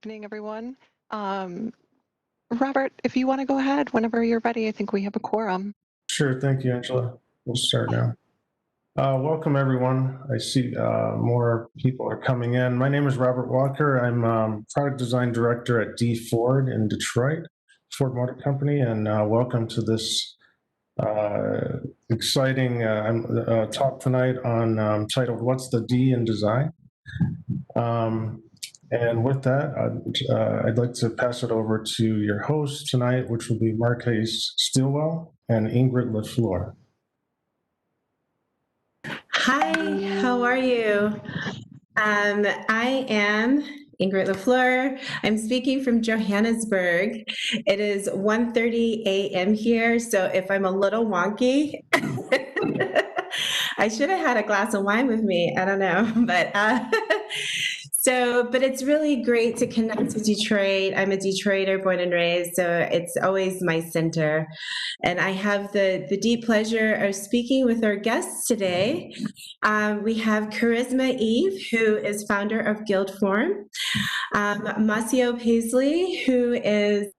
Evening, everyone. Um, Robert, if you want to go ahead whenever you're ready, I think we have a quorum. Sure, thank you, Angela. We'll start now. Welcome, everyone. I see more people are coming in. My name is Robert Walker. I'm Product Design Director at D Ford in Detroit, Ford Motor Company, and welcome to this exciting talk tonight on titled "What's the D in Design?" And with that, I'd like to pass it over to your hosts tonight, which will be Marquise Stilwell and Ingrid LaFleur. Hi, how are you? I am Ingrid LaFleur. I'm speaking from Johannesburg. It is 1:30 a.m. here, so if I'm a little wonky, I should have had a glass of wine with me. I don't know, but but it's really great to connect to Detroit. I'm a Detroiter, born and raised, so it's always my center. And I have the deep pleasure of speaking with our guests today. We have Charisma Eve, who is founder of Guildform, Masio Paisley, who is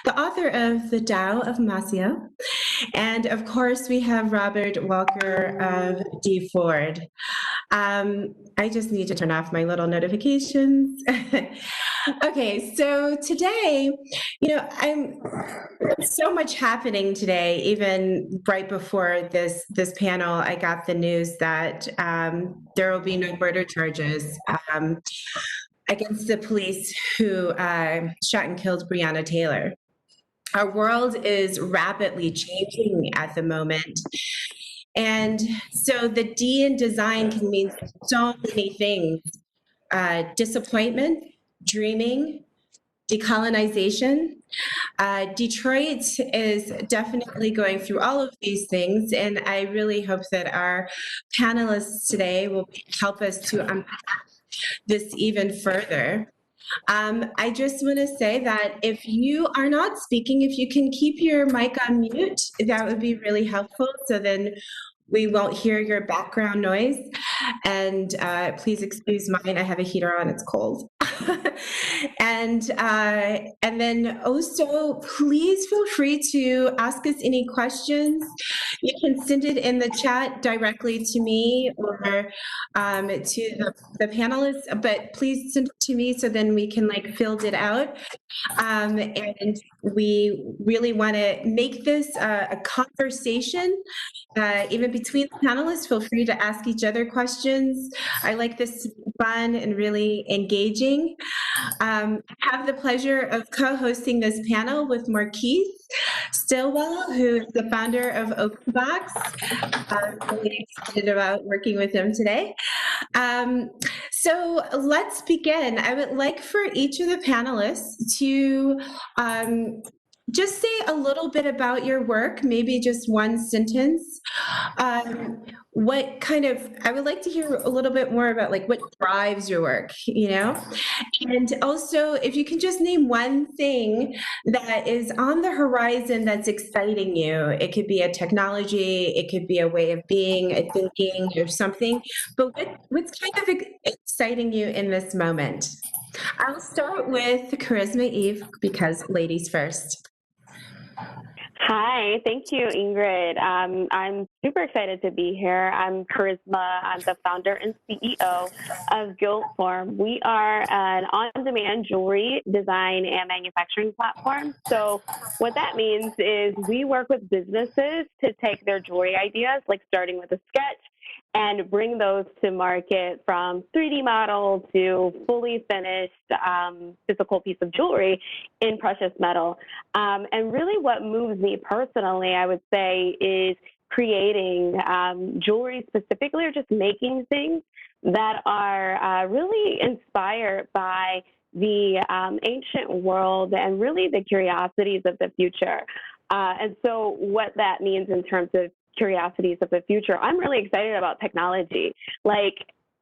the author of The Tao of Masio, and of course we have Robert Walker of D Ford. I just need to turn off my little notifications. Okay, so today, I'm so much happening today. Even right before this panel, I got the news that there will be no murder charges against the police who shot and killed Breonna Taylor. Our world is rapidly changing at the moment. And so the D in design can mean so many things: disappointment, dreaming, decolonization. Detroit is definitely going through all of these things, and I really hope that our panelists today will help us to unpack this even further. I just want to say that if you are not speaking, if you can keep your mic on mute, that would be really helpful. So then we won't hear your background noise. And please excuse mine. I have a heater on. It's cold. And then also, please feel free to ask us any questions. You can send it in the chat directly to me or to the panelists, but please send it to me so then we can fill it out. And we really want to make this a conversation, even between the panelists. Feel free to ask each other questions. I like this to be fun and really engaging. I have the pleasure of co-hosting this panel with Marquise Stilwell, who is the founder of OpenBox. I'm really excited about working with him today. So let's begin. I would like for each of the panelists to just say a little bit about your work, maybe just one sentence. I would like to hear a little bit more about what drives your work, And also, if you can just name one thing that is on the horizon that's exciting you. It could be a technology, it could be a way of being, a thinking, or something. But what's kind of exciting you in this moment? I'll start with Charisma Eve, because ladies first. Hi, thank you, Ingrid. I'm super excited to be here. I'm Charisma. I'm the founder and CEO of Guildform. We are an on-demand jewelry design and manufacturing platform. So what that means is we work with businesses to take their jewelry ideas, like starting with a sketch, and bring those to market, from 3D model to fully finished physical piece of jewelry in precious metal. And really what moves me personally, I would say, is creating jewelry specifically, or just making things that are really inspired by the ancient world and really the curiosities of the future. And so what that means in terms of curiosities of the future, I'm really excited about technology.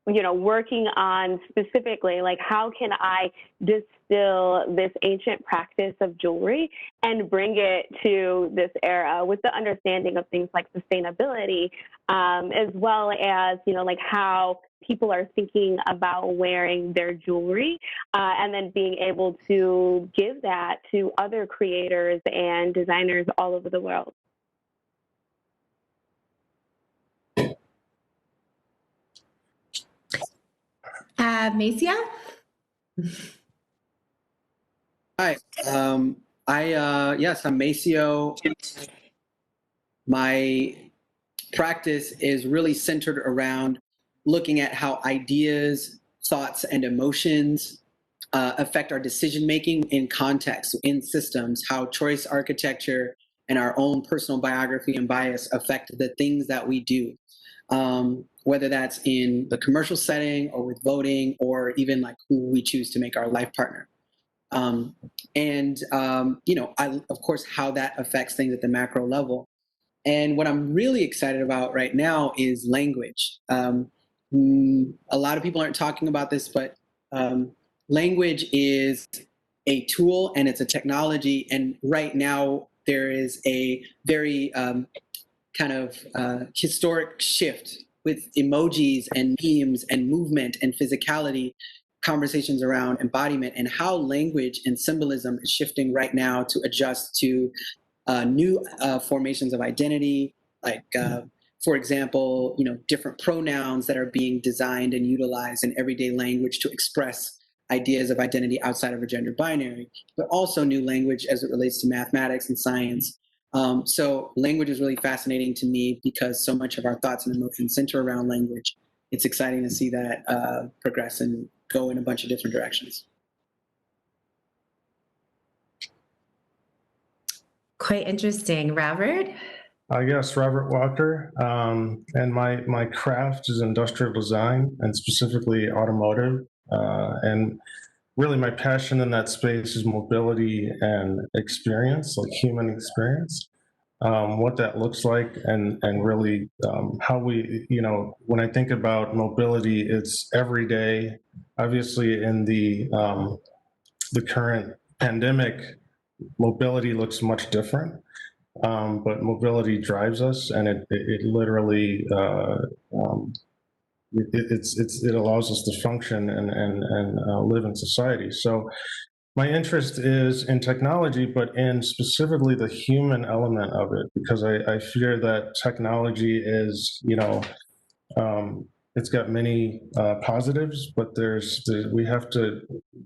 working on specifically, like, how can I distill this ancient practice of jewelry and bring it to this era with the understanding of things like sustainability, as well as, like how people are thinking about wearing their jewelry, and then being able to give that to other creators and designers all over the world. Macia? Hi. Yes, I'm Maceo. My practice is really centered around looking at how ideas, thoughts, and emotions affect our decision making in context, in systems, how choice architecture and our own personal biography and bias affect the things that we do. Whether that's in the commercial setting or with voting or even like who we choose to make our life partner. Of course, how that affects things at the macro level. And what I'm really excited about right now is language. A lot of people aren't talking about this, but language is a tool and it's a technology. And right now there is a very historic shift with emojis and memes and movement and physicality, conversations around embodiment, and how language and symbolism is shifting right now to adjust to new formations of identity, like, for example, different pronouns that are being designed and utilized in everyday language to express ideas of identity outside of a gender binary, but also new language as it relates to mathematics and science. So language is really fascinating to me because so much of our thoughts and emotions center around language. It's exciting to see that progress and go in a bunch of different directions. Quite interesting. Robert? Yes, Robert Walker. And my craft is industrial design and specifically automotive. And really my passion in that space is mobility and experience, like human experience. What that looks like and really how we, when I think about mobility, it's every day. Obviously in the current pandemic, mobility looks much different, but mobility drives us, and it literally it allows us to function and live in society. So my interest is in technology, but in specifically the human element of it, because I fear that technology is, it's got many positives, but we have to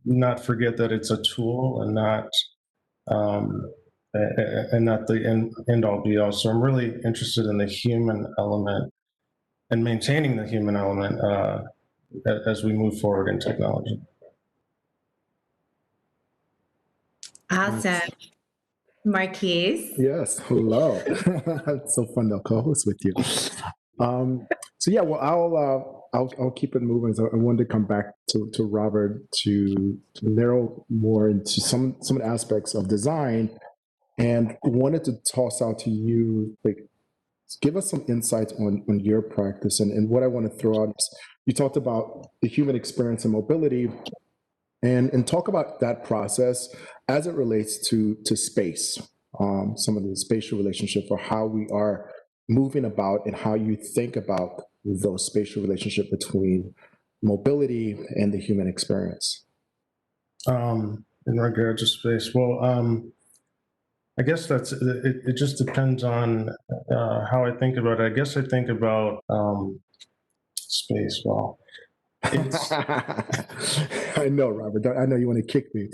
not forget that it's a tool and not the end all be all. So I'm really interested in the human element and maintaining the human element as we move forward in technology. Awesome. Marquise? Yes, hello. It's so fun to co-host with you. I'll keep it moving. So I wanted to come back to Robert to narrow more into some of the aspects of design, and wanted to toss out to you, like, give us some insights on your practice. And what I want to throw out is, you talked about the human experience and mobility, and talk about that process as it relates to space, some of the spatial relationship, or how we are moving about and how you think about those spatial relationship between mobility and the human experience. In regard to space, well, I guess it just depends on how I think about it. I guess I think about space. Well, I know, Robert. I know you want to kick me.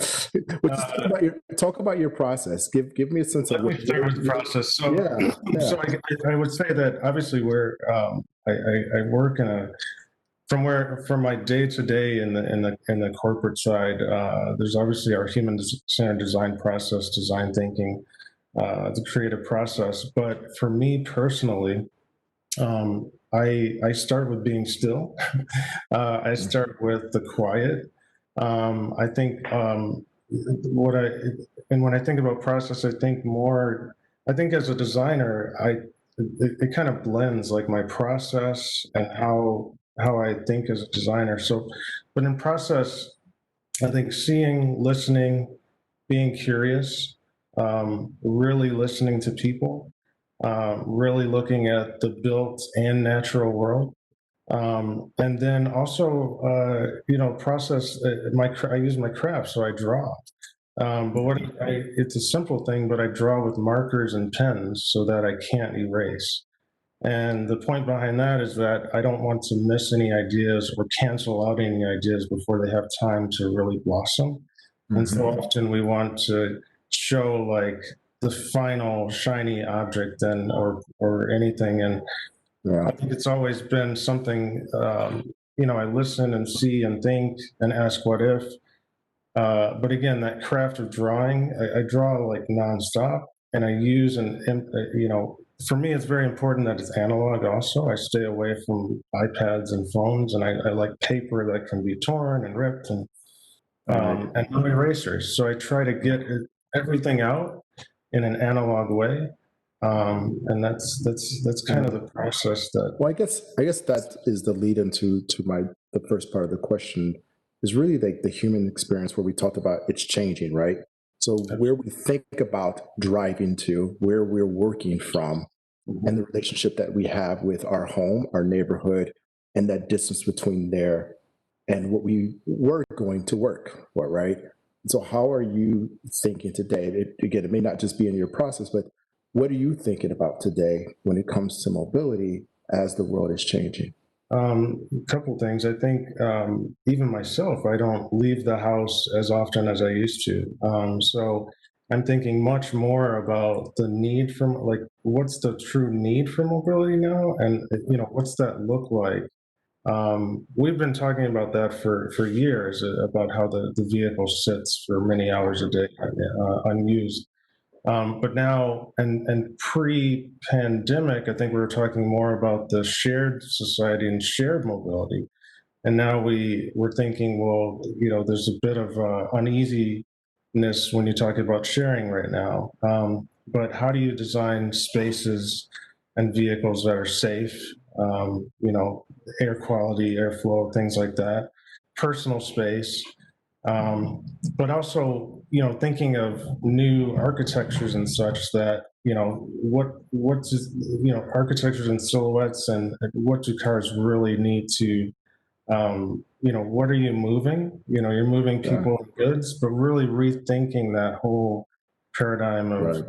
Talk about your process. Give me a sense of what your process. So, yeah. So I would say that obviously I work from my day to day in the corporate side. There's obviously our human-centered design process, design thinking, the creative process. But for me personally, I start with being still. I start with the quiet. I think when I think about process, I think as a designer, it kind of blends, like, my process and how how I think as a designer. So, but in process, I think seeing, listening, being curious, really listening to people, really looking at the built and natural world. And then also, process I use my craft, so I draw. But it's a simple thing, but I draw with markers and pens so that I can't erase. And the point behind that is that I don't want to miss any ideas or cancel out any ideas before they have time to really blossom. And so often we want to show like the final shiny object and or anything. And Yeah. I think it's always been something, I listen and see and think and ask what if. But again, that craft of drawing, I draw like nonstop, and I use for me, it's very important that it's analog also. I stay away from iPads and phones, and I like paper that can be torn and ripped and no erasers. So I try to get everything out in an analog way. And that's kind of the process that. Well, I guess that is the lead into the first part of the question is really like the human experience where we talked about it's changing, right? So where we think about driving to, where we're working from, and the relationship that we have with our home, our neighborhood, and that distance between there and what we were going to work for, right? So how are you thinking today? Again, it may not just be in your process, but what are you thinking about today when it comes to mobility as the world is changing? A couple things. I think even myself, I don't leave the house as often as I used to. So I'm thinking much more about the need for, like, what's the true need for mobility now, and what's that look like? We've been talking about that for years about how the vehicle sits for many hours a day unused. But now, and pre-pandemic, I think we were talking more about the shared society and shared mobility. And now we're thinking, well, there's a bit of uneasiness when you talk about sharing right now. But how do you design spaces and vehicles that are safe? Air quality, airflow, things like that, personal space. But also, thinking of new architectures and such that, architectures and silhouettes and what do cars really need to, what are you moving? You're moving people and goods, but really rethinking that whole paradigm of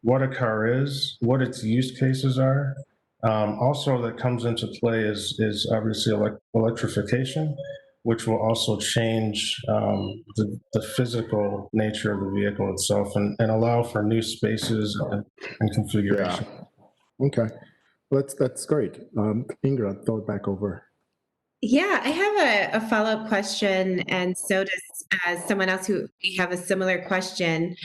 what a car is, what its use cases are. Also that comes into play is obviously electrification, which will also change the physical nature of the vehicle itself and allow for new spaces and configuration. Yeah. Okay. That's great. Ingrid, I'll throw it back over. Yeah, I have a follow-up question, and so does someone else who we have a similar question.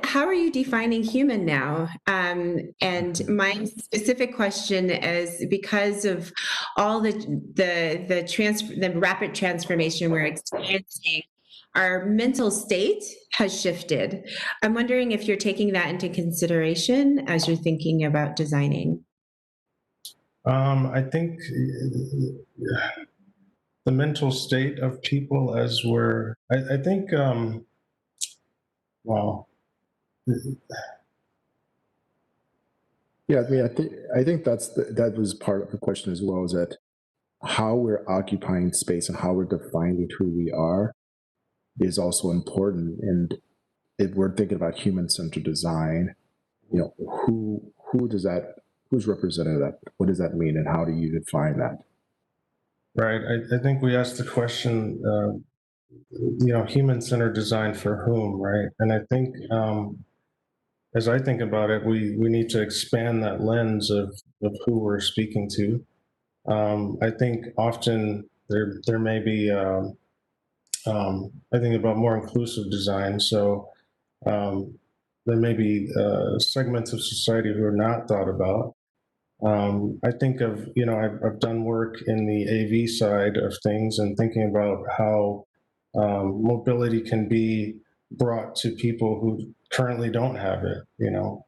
How are you defining human now? And my specific question is because of all the rapid transformation we're experiencing, our mental state has shifted. I'm wondering if you're taking that into consideration as you're thinking about designing. I think the mental state of people as I think, well, yeah, I mean, I think that was part of the question as well, is that how we're occupying space and how we're defining who we are is also important. And if we're thinking about human-centered design, who's represented that? What does that mean, and how do you define that? Right. I think we asked the question, human-centered design for whom, right? And I think, as I think about it, we need to expand that lens of who we're speaking to. I think often there may be, I think about more inclusive design. So there may be segments of society who are not thought about. I think of, I've done work in the AV side of things and thinking about how mobility can be brought to people who currently don't have it, you know.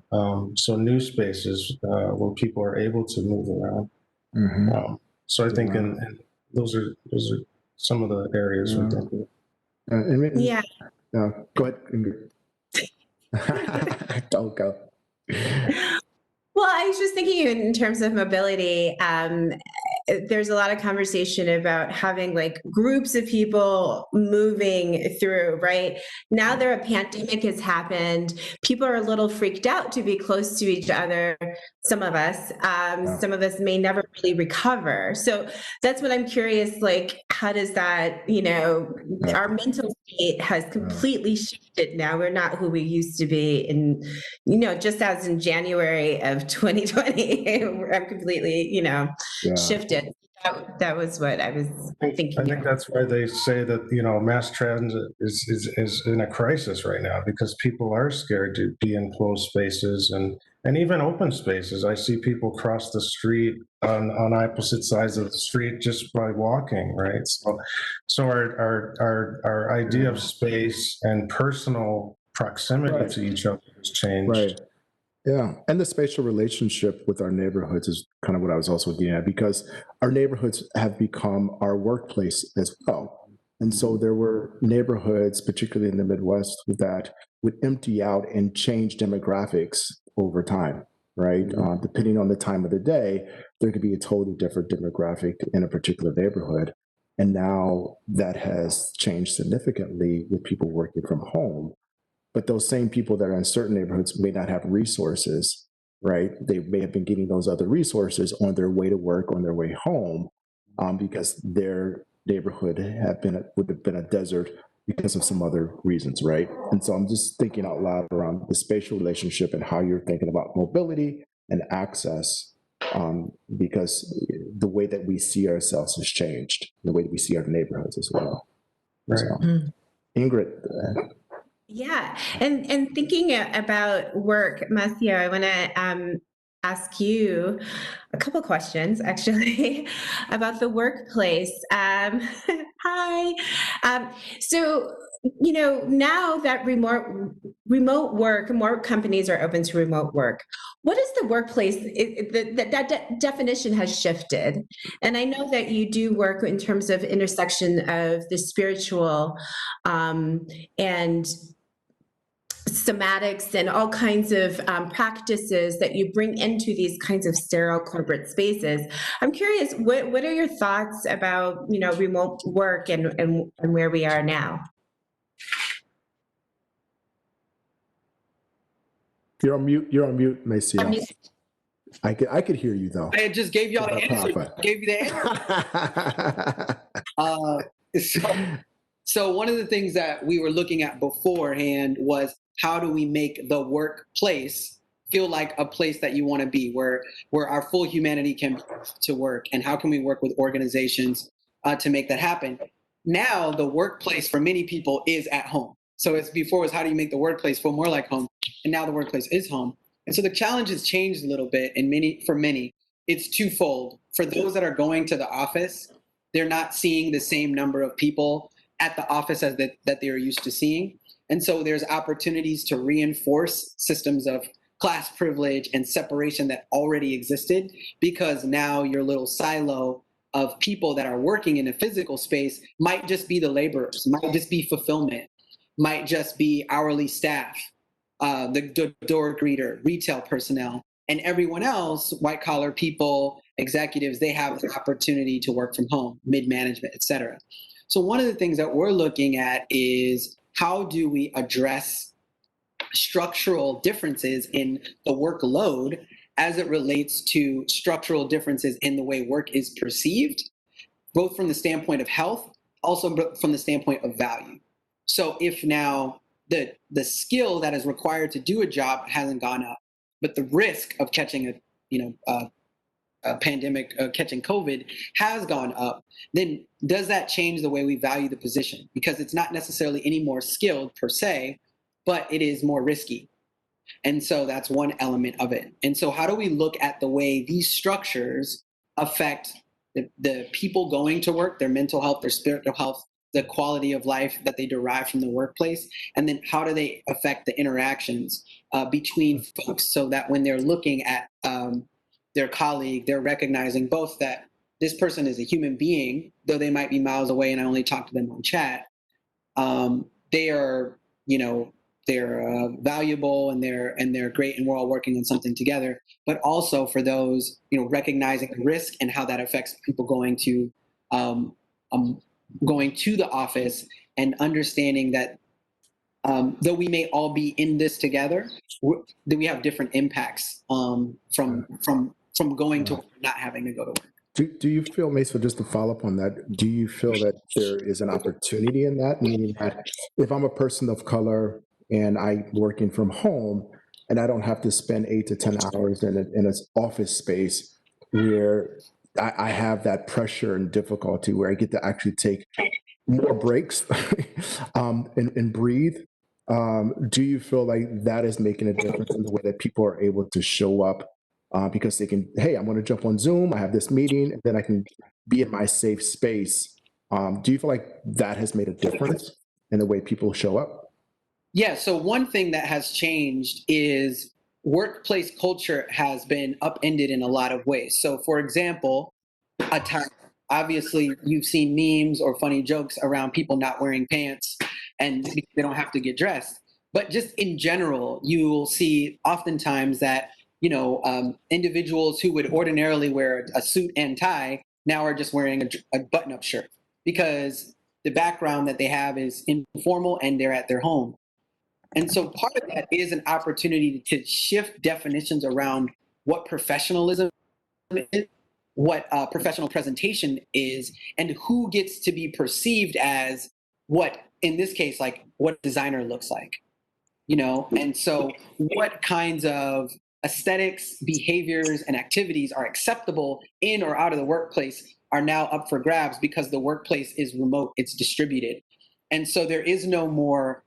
So new spaces where people are able to move around. Mhm. So I think and those are some of the areas we think of. Yeah. Go ahead, Ingrid. Don't go. Well, I was just thinking in terms of mobility, there's a lot of conversation about having like groups of people moving through, right? Now that a pandemic has happened, people are a little freaked out to be close to each other. Some of us may never really recover. So that's what I'm curious, like, how does that, our mental state has completely shifted now. We're not who we used to be in, just as in January of 2020, I'm completely, shifted. That was what I was thinking. I think that's why they say that, mass transit is in a crisis right now, because people are scared to be in closed spaces and even open spaces. I see people cross the street on opposite sides of the street just by walking, right? So our idea of space and personal proximity to each other has changed. Right. Yeah. And the spatial relationship with our neighborhoods is kind of what I was also getting at, because our neighborhoods have become our workplace as well. And so there were neighborhoods, particularly in the Midwest, that would empty out and change demographics over time, right? Depending on the time of the day, there could be a totally different demographic in a particular neighborhood. And now that has changed significantly with people working from home. But those same people that are in certain neighborhoods may not have resources, right? They may have been getting those other resources on their way to work, on their way home, because their neighborhood would have been a desert because of some other reasons, right? And so I'm just thinking out loud around the spatial relationship and how you're thinking about mobility and access, because the way that we see ourselves has changed, the way that we see our neighborhoods as well. Right. So, Ingrid. Yeah, and thinking about work, Marcio, I want to ask you a couple questions actually about the workplace. Hi. So now that remote work, more companies are open to remote work. What is the workplace? That definition has shifted, and I know that you do work in terms of intersection of the spiritual and somatics and all kinds of practices that you bring into these kinds of sterile corporate spaces. I'm curious, what are your thoughts about remote work and where we are now? You're on mute, Marcio. I could hear you though. I just gave y'all the answer. I gave you the answer. So one of the things that we were looking at beforehand was, how do we make the workplace feel like a place that you want to be, where our full humanity can to work, and how can we work with organizations to make that happen? Now the workplace for many people is at home. So before was, how do you make the workplace feel more like home? And now the workplace is home. And so the challenge has changed a little bit, and for many, it's twofold. For those that are going to the office, they're not seeing the same number of people at the office as that they're used to seeing. And so there's opportunities to reinforce systems of class privilege and separation that already existed, because now your little silo of people that are working in a physical space might just be the laborers, might just be fulfillment, might just be hourly staff, the door greeter, retail personnel, and everyone else, white collar people, executives, they have the opportunity to work from home, mid-management, et cetera. So one of the things that we're looking at is, how do we address structural differences in the workload as it relates to structural differences in the way work is perceived, both from the standpoint of health, also from the standpoint of value. So if now the skill that is required to do a job hasn't gone up, but the risk of catching a pandemic, catching COVID has gone up, then does that change the way we value the position? Because it's not necessarily any more skilled per se, but it is more risky. And so that's one element of it. And so how do we look at the way these structures affect the people going to work, their mental health, their spiritual health, the quality of life that they derive from the workplace, and then how do they affect the interactions between folks, so that when they're looking at their colleague, they're recognizing both that this person is a human being, though they might be miles away and I only talk to them on chat. They are, they're valuable, and they're great, and we're all working on something together. But also for those, recognizing the risk and how that affects people going to the office, and understanding that though we may all be in this together, that we have different impacts from going to work, not having to go to work. Do you feel, Mesa, just to follow up on that, do you feel that there is an opportunity in that? Meaning that if I'm a person of color and I'm working from home and I don't have to spend 8 to 10 hours in an office space where I have that pressure and difficulty, where I get to actually take more breaks and breathe, do you feel like that is making a difference in the way that people are able to show up? Because they can, hey, I'm going to jump on Zoom, I have this meeting, and then I can be in my safe space. Do you feel like that has made a difference in the way people show up? Yeah, so one thing that has changed is workplace culture has been upended in a lot of ways. So for example, attire. Obviously, you've seen memes or funny jokes around people not wearing pants and they don't have to get dressed. But just in general, you will see oftentimes that individuals who would ordinarily wear a suit and tie now are just wearing a button-up shirt, because the background that they have is informal and they're at their home. And so part of that is an opportunity to shift definitions around what professionalism is, what professional presentation is, and who gets to be perceived as what, in this case, like what designer looks like, and so what kinds of aesthetics, behaviors, and activities are acceptable in or out of the workplace are now up for grabs, because the workplace is remote, it's distributed. And so there is no more,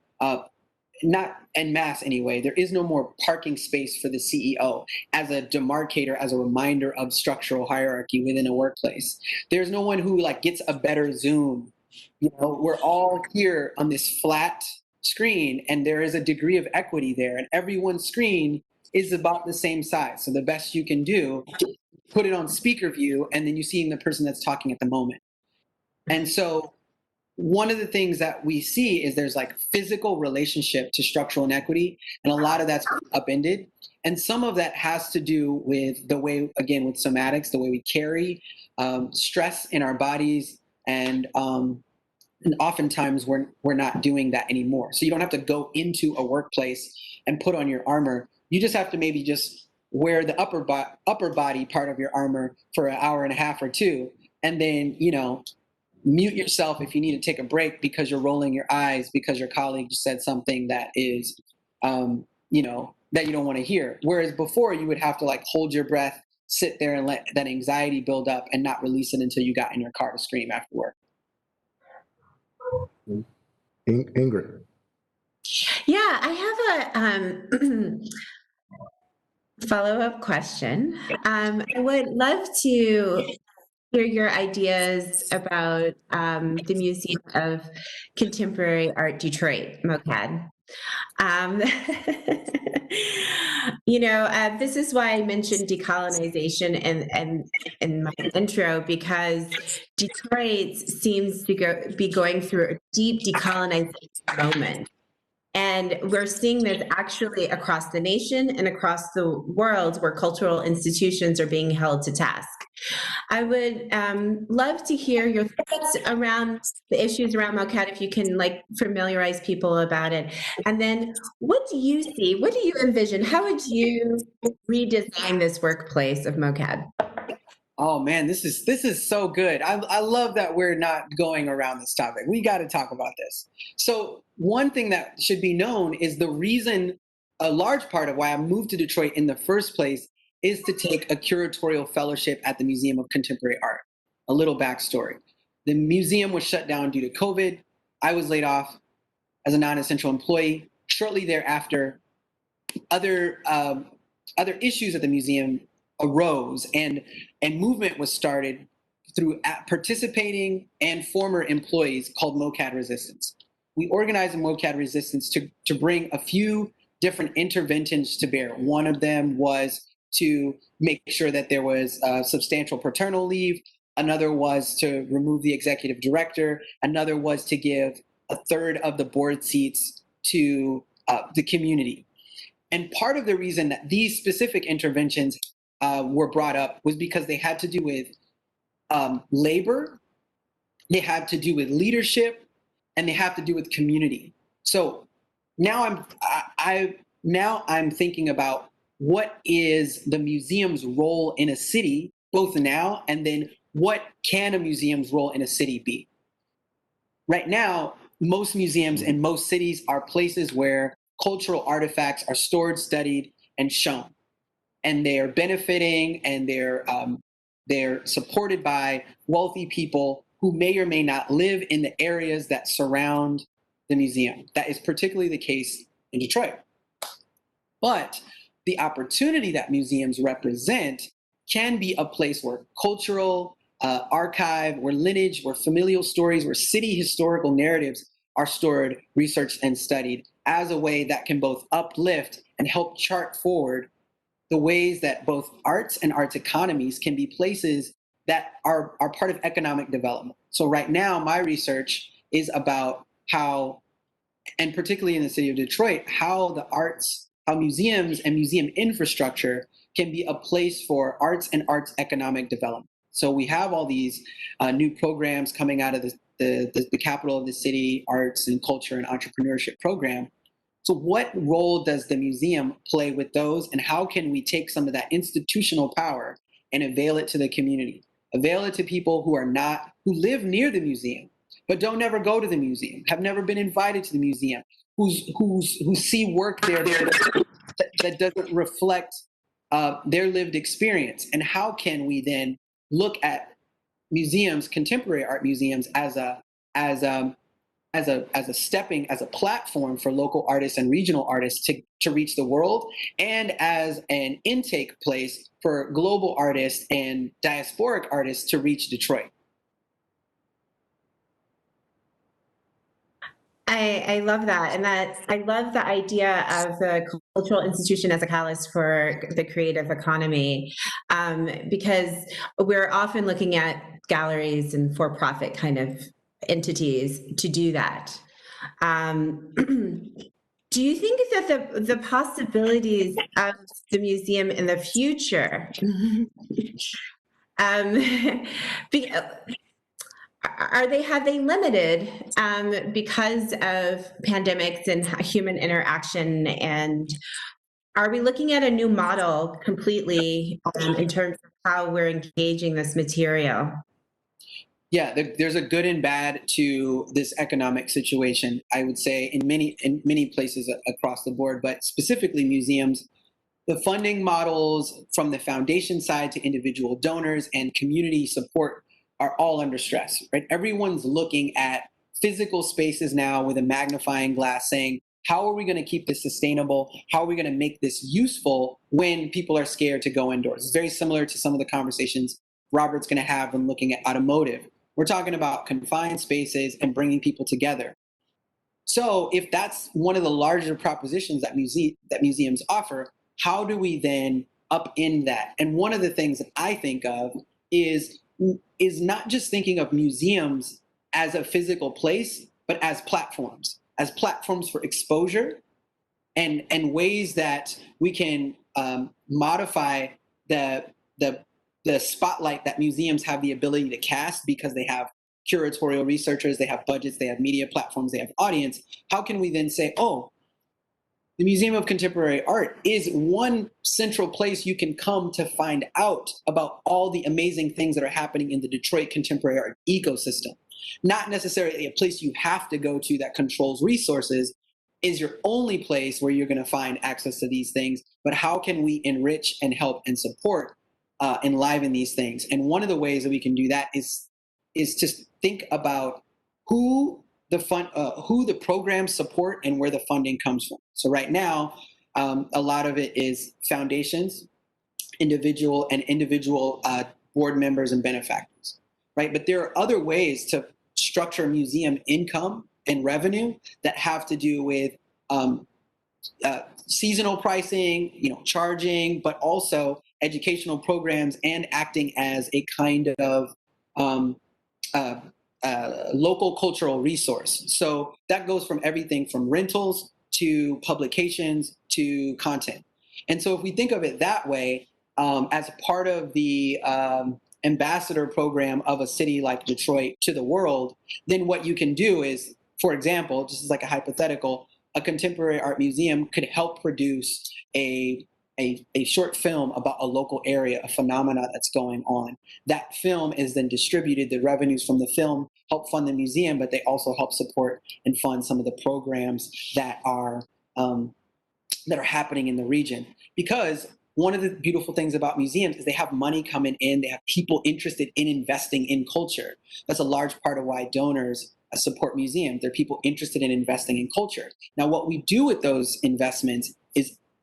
not en masse anyway, there is no more parking space for the CEO as a demarcator, as a reminder of structural hierarchy within a workplace. There's no one who gets a better Zoom. We're all here on this flat screen, and there is a degree of equity there, and everyone's screen is about the same size. So the best you can do, put it on speaker view, and then you see the person that's talking at the moment. And so one of the things that we see is there's physical relationship to structural inequity, and a lot of that's upended. And some of that has to do with the way, again, with somatics, the way we carry stress in our bodies, and oftentimes we're not doing that anymore. So you don't have to go into a workplace and put on your armor. You just have to maybe just wear the upper body part of your armor for an hour and a half or two, and then mute yourself if you need to take a break because you're rolling your eyes because your colleague just said something that is that you don't want to hear. Whereas before, you would have to hold your breath, sit there, and let that anxiety build up and not release it until you got in your car to scream after work. Ingrid. Yeah, I have a follow-up question. I would love to hear your ideas about the Museum of Contemporary Art Detroit, MOCAD. This is why I mentioned decolonization and in my intro, because Detroit seems to be going through a deep decolonization moment. And we're seeing this actually across the nation and across the world, where cultural institutions are being held to task. I would love to hear your thoughts around the issues around MOCAD, if you can familiarize people about it. And then what do you see? What do you envision? How would you redesign this workplace of MOCAD? Oh man, this is so good. I love that we're not going around this topic. We got to talk about this. So one thing that should be known is the reason, a large part of why I moved to Detroit in the first place, is to take a curatorial fellowship at the Museum of Contemporary Art. A little backstory. The museum was shut down due to COVID. I was laid off as a non-essential employee. Shortly thereafter, other issues at the museum arose, and movement was started through participating and former employees called MOCAD Resistance. We organized MOCAD Resistance to bring a few different interventions to bear. One of them was to make sure that there was substantial paternal leave. Another was to remove the executive director. Another was to give a third of the board seats to the community. And part of the reason that these specific interventions were brought up was because they had to do with labor, they had to do with leadership, and they have to do with community. So now I'm thinking about what is the museum's role in a city, both now and then what can a museum's role in a city be? Right now, most museums in most cities are places where cultural artifacts are stored, studied, and shown. And they are benefiting and they're supported by wealthy people who may or may not live in the areas that surround the museum. That is particularly the case in Detroit. But the opportunity that museums represent can be a place where cultural archive, where lineage, where familial stories, where city historical narratives are stored, researched, and studied as a way that can both uplift and help chart forward the ways that both arts and arts economies can be places that are part of economic development. So right now, my research is about how, and particularly in the city of Detroit, how the arts, how museums and museum infrastructure can be a place for arts and arts economic development. So we have all these new programs coming out of the capital of the city, arts and culture and entrepreneurship program. So what role does the museum play with those, and how can we take some of that institutional power and avail it to the community? Avail it to people who live near the museum, but don't ever go to the museum, have never been invited to the museum, who see work there that doesn't reflect their lived experience. And how can we then look at museums, contemporary art museums, as a platform for local artists and regional artists to reach the world, and as an intake place for global artists and diasporic artists to reach Detroit? I love that. And I love the idea of the cultural institution as a catalyst for the creative economy, because we're often looking at galleries and for-profit kind of entities to do that. Do you think that the possibilities of the museum in the future have they limited because of pandemics and human interaction? And are we looking at a new model completely in terms of how we're engaging this material? Yeah, there's a good and bad to this economic situation, I would say, in many places across the board, but specifically museums. The funding models from the foundation side to individual donors and community support are all under stress, right? Everyone's looking at physical spaces now with a magnifying glass saying, how are we going to keep this sustainable? How are we going to make this useful when people are scared to go indoors? It's very similar to some of the conversations Robert's going to have when looking at automotive. We're talking about confined spaces and bringing people together. So if that's one of the larger propositions that museums offer, how do we then upend that? And one of the things that I think of is not just thinking of museums as a physical place, but as platforms for exposure and ways that we can modify the spotlight that museums have the ability to cast because they have curatorial researchers, they have budgets, they have media platforms, they have audience. How can we then say, oh, the Museum of Contemporary Art is one central place you can come to find out about all the amazing things that are happening in the Detroit contemporary art ecosystem. Not necessarily a place you have to go to that controls resources is your only place where you're going to find access to these things, but how can we enrich and help and support enliven these things? And one of the ways that we can do that is to think about who the programs support and where the funding comes from. So right now, a lot of it is foundations, individual board members and benefactors. right? But there are other ways to structure museum income and revenue that have to do with seasonal pricing, charging, but also educational programs and acting as a kind of local cultural resource. So that goes from everything from rentals to publications to content. And so if we think of it that way, as part of the ambassador program of a city like Detroit to the world, then what you can do is, for example, just as like a hypothetical, a contemporary art museum could help produce a short film about a local area, a phenomena that's going on. That film is then distributed. The revenues from the film help fund the museum, but they also help support and fund some of the programs that are happening in the region. Because one of the beautiful things about museums is they have money coming in. They have people interested in investing in culture. That's a large part of why donors support museums. They're people interested in investing in culture. Now, what we do with those investments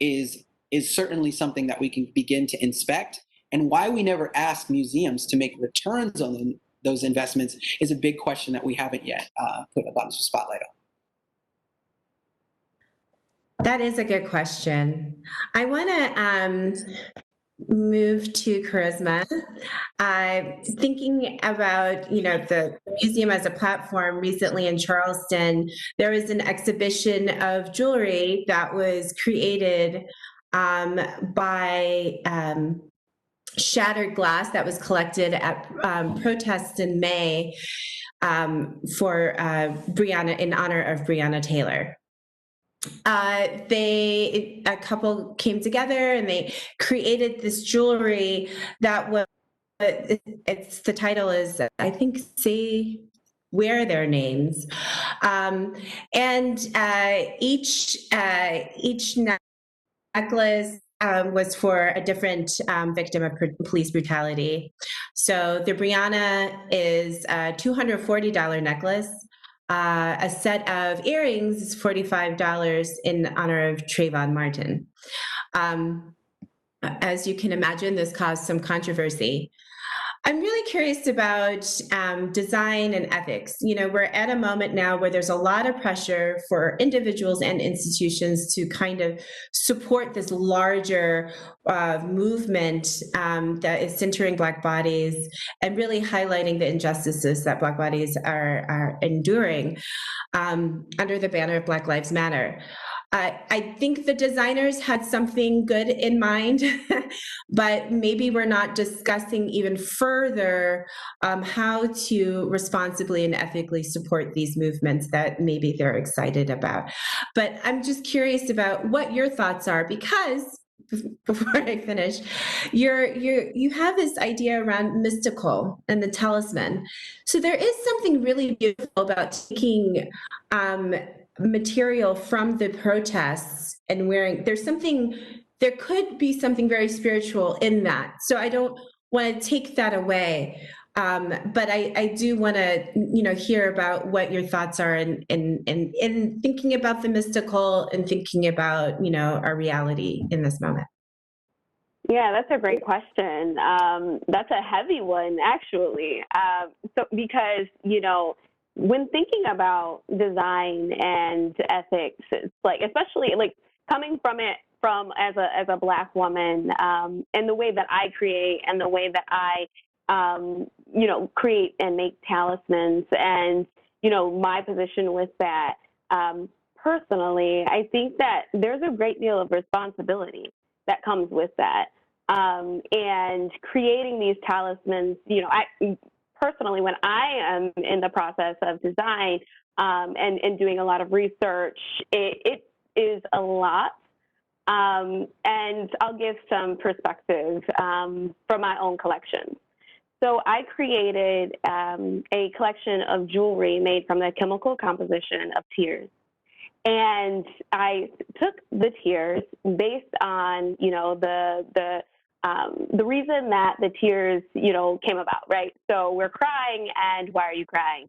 is certainly something that we can begin to inspect. And why we never ask museums to make returns on those investments is a big question that we haven't yet put a bunch of spotlight on. That is a good question. I want to move to Charisma. Thinking about, the museum as a platform, recently in Charleston, there was an exhibition of jewelry that was created by shattered glass that was collected at protests in May for Breonna, in honor of Breonna Taylor. A couple came together and they created this jewelry that was, the title is, I think, Say Wear Their Names. And each necklace was for a different victim of police brutality. So the Breonna is a $240 necklace. A set of earrings is $45 in honor of Trayvon Martin. As you can imagine, this caused some controversy. I'm really curious about design and ethics. We're at a moment now where there's a lot of pressure for individuals and institutions to kind of support this larger movement that is centering Black bodies and really highlighting the injustices that Black bodies are enduring under the banner of Black Lives Matter. I think the designers had something good in mind, but maybe we're not discussing even further how to responsibly and ethically support these movements that maybe they're excited about. But I'm just curious about what your thoughts are, because before I finish, you have this idea around mystical and the talisman. So there is something really beautiful about taking material from the protests and wearing. There could be something very spiritual in that. So I don't want to take that away. But I do want to, hear about what your thoughts are in thinking about the mystical and thinking about, our reality in this moment. Yeah, that's a great question. That's a heavy one, actually. Because, when thinking about design and ethics, it's like, especially like coming from as a Black woman, and the way that I create and the way that I create and make talismans, and, my position with that, personally, I think that there's a great deal of responsibility that comes with that. And creating these talismans, personally, when I am in the process of design, and doing a lot of research, it is a lot. And I'll give some perspective, from my own collections. So I created a collection of jewelry made from the chemical composition of tears. And I took the tears based on, the reason that the tears, came about, right? So we're crying, and why are you crying?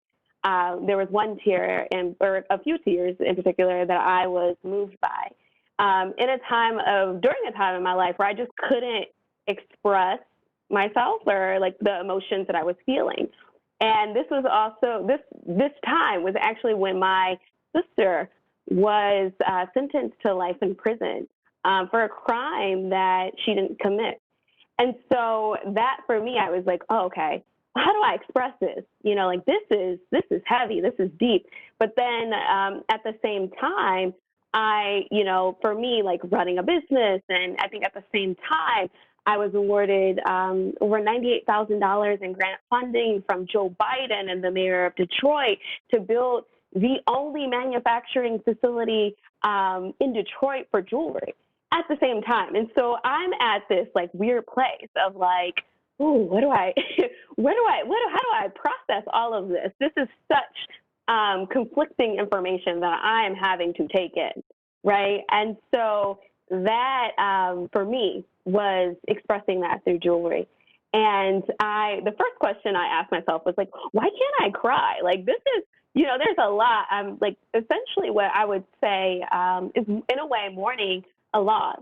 There was one tear, or a few tears in particular, that I was moved by. During a time in my life where I just couldn't express myself or like the emotions that I was feeling. And this was also, this time was actually when my sister was sentenced to life in prison for a crime that she didn't commit. And so that for me, I was like, oh, okay, how do I express this? You know, like this is heavy, this is deep. But then at the same time, for me, like running a business, and I think at the same time, I was awarded over $98,000 in grant funding from Joe Biden and the mayor of Detroit to build the only manufacturing facility in Detroit for jewelry at the same time. And so I'm at this like weird place of like, ooh, how do I process all of this? This is such conflicting information that I am having to take in, right? And so that for me was expressing that through jewelry. And the first question I asked myself was like, why can't I cry? Like this is, there's a lot. Like essentially what I would say is in a way mourning a loss,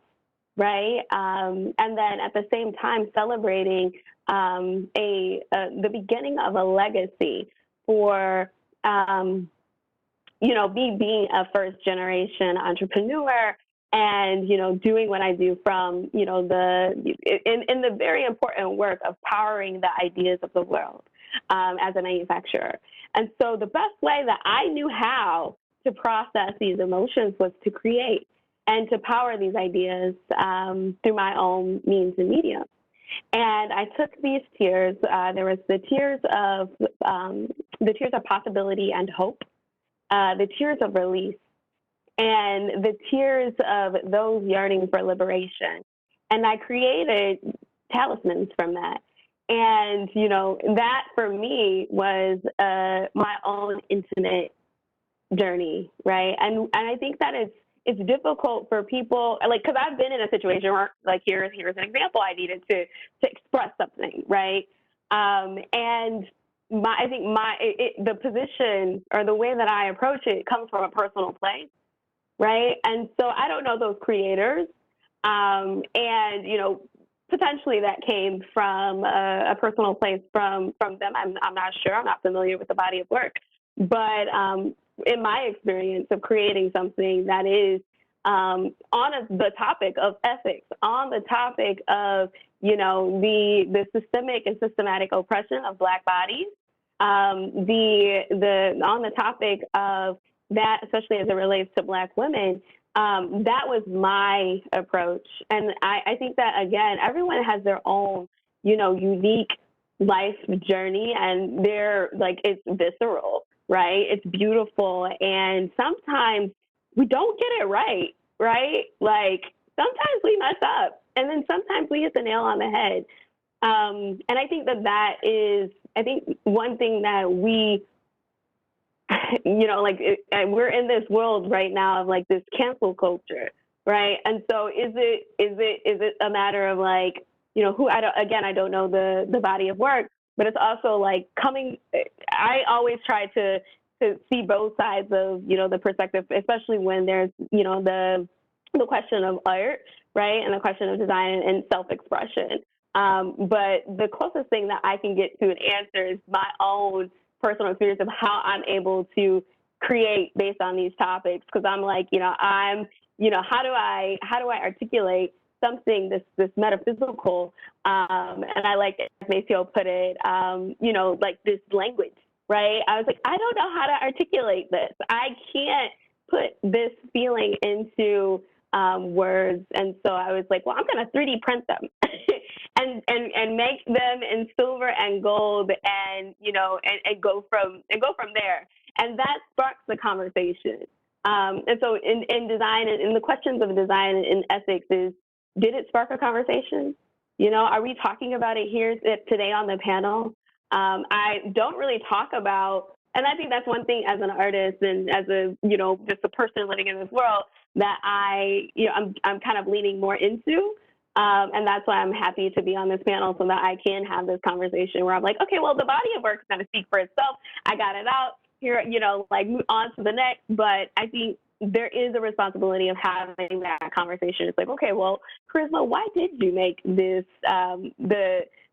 right? And then at the same time celebrating the beginning of a legacy for me being a first generation entrepreneur and, doing what I do from, in the very important work of powering the ideas of the world as a manufacturer. And so the best way that I knew how to process these emotions was to create and to power these ideas through my own means and medium. And I took these tears. There was the tears of possibility and hope, the tears of release, and the tears of those yearning for liberation. And I created talismans from that. And, that for me was my own intimate journey, right? And I think that it's difficult for people, like, because I've been in a situation where, like, here's an example, I needed to express something, right? And the position or the way that I approach it comes from a personal place, right? And so I don't know those creators, and potentially that came from a personal place from them. I'm not sure. I'm not familiar with the body of work, but in my experience of creating something that is on the topic of ethics, on the topic of the systemic and systematic oppression of Black bodies, on the topic of that, especially as it relates to Black women, that was my approach. And I think that, again, everyone has their own, unique life journey, and it's visceral, right? It's beautiful. And sometimes we don't get it right? Like sometimes we mess up, and then sometimes we hit the nail on the head. And I think that is, one thing that we, we're in this world right now of like this cancel culture, right? And so is it a matter of like, I don't know the body of work, but it's also like I always try to see both sides of, the perspective, especially when there's, the question of art, right? And the question of design and self-expression. But the closest thing that I can get to an answer is my own personal experience of how I'm able to create based on these topics. Cause I'm like, how do I articulate something this metaphysical, and I like as Maceo put it, like this language, right? I was like, I don't know how to articulate this. I can't put this feeling into words. And so I was like, well, I'm going to 3D print them and make them in silver and gold and, and go from there. And that sparks the conversation. And so in design and in the questions of design and ethics is, did it spark a conversation? Are we talking about it here today on the panel? I don't really talk about, and I think that's one thing as an artist and as a, just a person living in this world that I'm kind of leaning more into. And that's why I'm happy to be on this panel so that I can have this conversation where I'm like, okay, well, the body of work is going to speak for itself. I got it out here, move on to the next. But I think there is a responsibility of having that conversation. It's like, okay, well, Charisma, why did you make this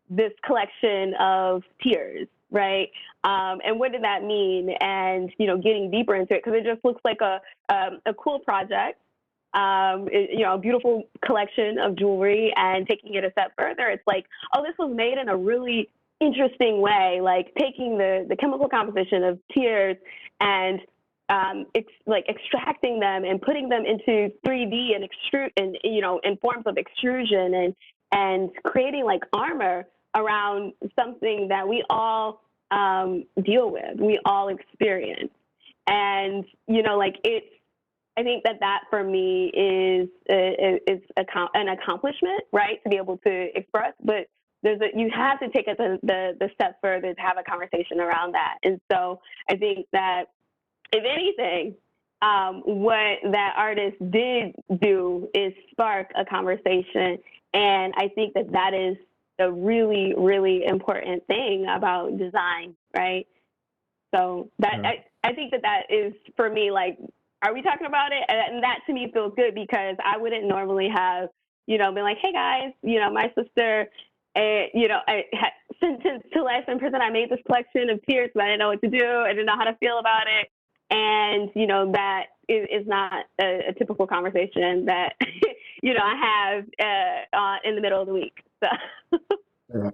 this collection of tears, right? And what did that mean? And, getting deeper into it, because it just looks like a cool project, a beautiful collection of jewelry, and taking it a step further, it's like, oh, this was made in a really interesting way, like taking the chemical composition of tears and extracting them and putting them into 3D and in forms of extrusion and creating like armor around something that we all deal with, we all experience. And, I think that for me is an accomplishment, right? To be able to express, but you have to take it the step further to have a conversation around that. And so I think that, if anything, what that artist did do is spark a conversation. And I think that is a really, really important thing about design, right? So I think that is, for me, like, are we talking about it? And that to me feels good, because I wouldn't normally have, been like, hey guys, my sister, I had sentenced to life in prison. I made this collection of tears, but I didn't know what to do. I didn't know how to feel about it. And, that is not a typical conversation that, I have in the middle of the week. So. Yeah.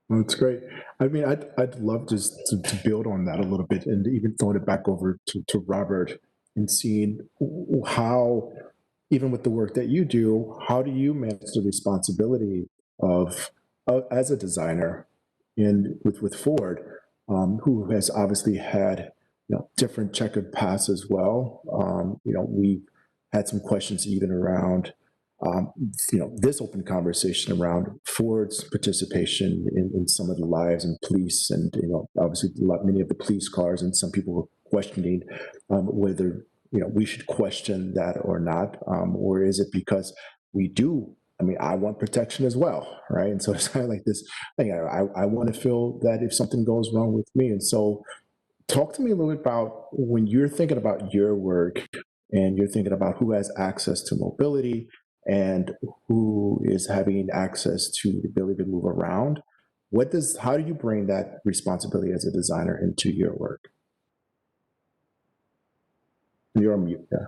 Well, that's great. I mean, I'd love just to build on that a little bit, and even throwing it back over to Robert, and seeing how, even with the work that you do, how do you manage the responsibility of as a designer with Ford, who has obviously had different checkered paths as well. We had some questions even around this open conversation around Ford's participation in some of the lives and police, and obviously many of the police cars, and some people were questioning whether we should question that or not, or is it because we do? I mean, I want protection as well, right? And so it's kind of like this thing. I want to feel that if something goes wrong with me, and so talk to me a little bit about when you're thinking about your work and you're thinking about who has access to mobility and who is having access to the ability to move around. How do you bring that responsibility as a designer into your work? You're on mute. Yeah.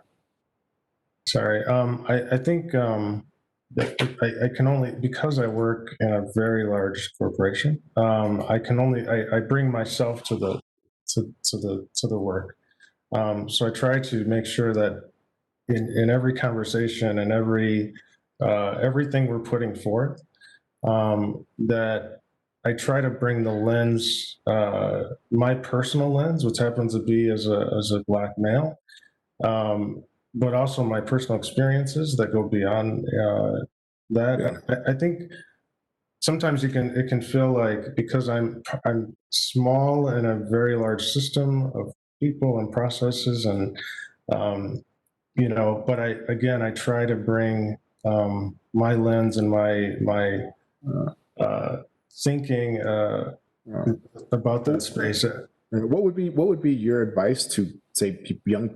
Sorry. I think I can only, because I work in a very large corporation, I bring myself to the work. So I try to make sure that in every conversation and everything we're putting forth, that I try to bring the lens, my personal lens, which happens to be as a Black male, but also my personal experiences that go beyond that. Yeah. I think sometimes it can feel like, because I'm small in a very large system of people and processes, and but I try to bring my lens and my thinking about that space. What would be your advice to, say, young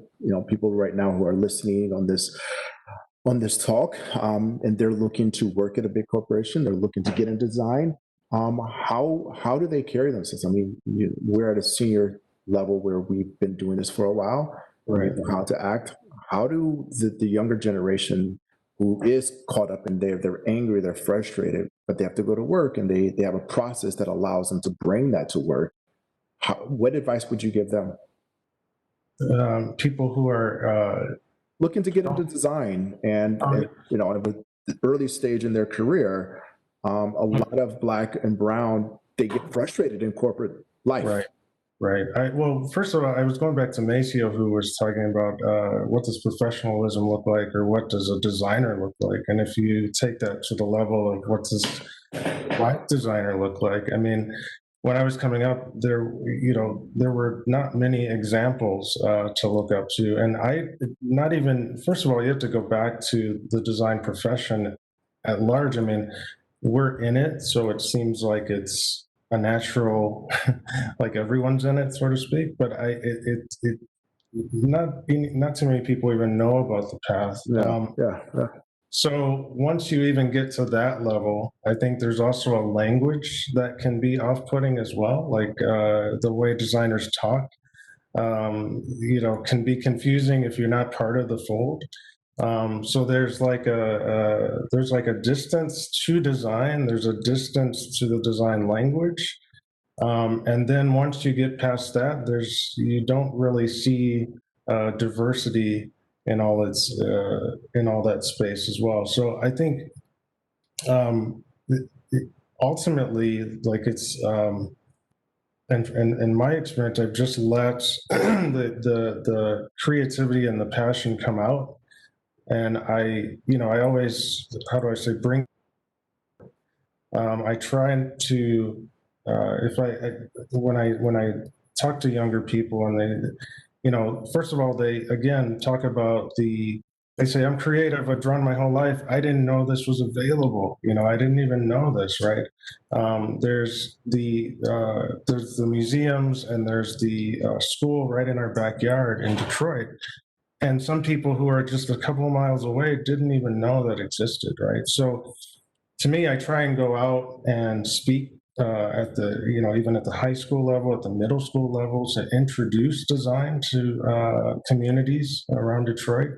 people right now who are listening on this talk, and they're looking to work at a big corporation, they're looking to get into design? How do they carry themselves? I mean, we're at a senior level where we've been doing this for a while, right? How to act. How do the younger generation, who is caught up in they're angry, they're frustrated, but they have to go to work, and they have a process that allows them to bring that to work? What advice would you give them? People who are looking to get into design, and at the early stage in their career, a lot of Black and brown, they get frustrated in corporate life. Right. Well, first of all, I was going back to Maceo, who was talking about what does professionalism look like, or what does a designer look like? And if you take that to the level of what does a Black designer look like? I mean, when I was coming up, there were not many examples to look up to. And first of all, you have to go back to the design profession at large. I mean, we're in it, so it seems like it's a natural, like everyone's in it, so to speak. But not too many people even know about the path. Yeah. So once you even get to that level, I think there's also a language that can be off-putting as well, like the way designers talk. Can be confusing if you're not part of the fold. So there's like a distance to design. There's a distance to the design language, and then once you get past that, you don't really see diversity in all in all that space as well. So I think um, ultimately, like and in my experience, I've just let the creativity and the passion come out, and I always, how do I say, bring. I try to if when I talk to younger people and first of all, they again talk about they say, I'm creative, I've drawn my whole life, I didn't know this was available, I didn't even know this, right? There's the museums, and there's the school right in our backyard in Detroit, and some people who are just a couple of miles away didn't even know that existed, right? So to me, I try and go out and speak at even at the high school level, at the middle school levels, to introduce design to communities around Detroit.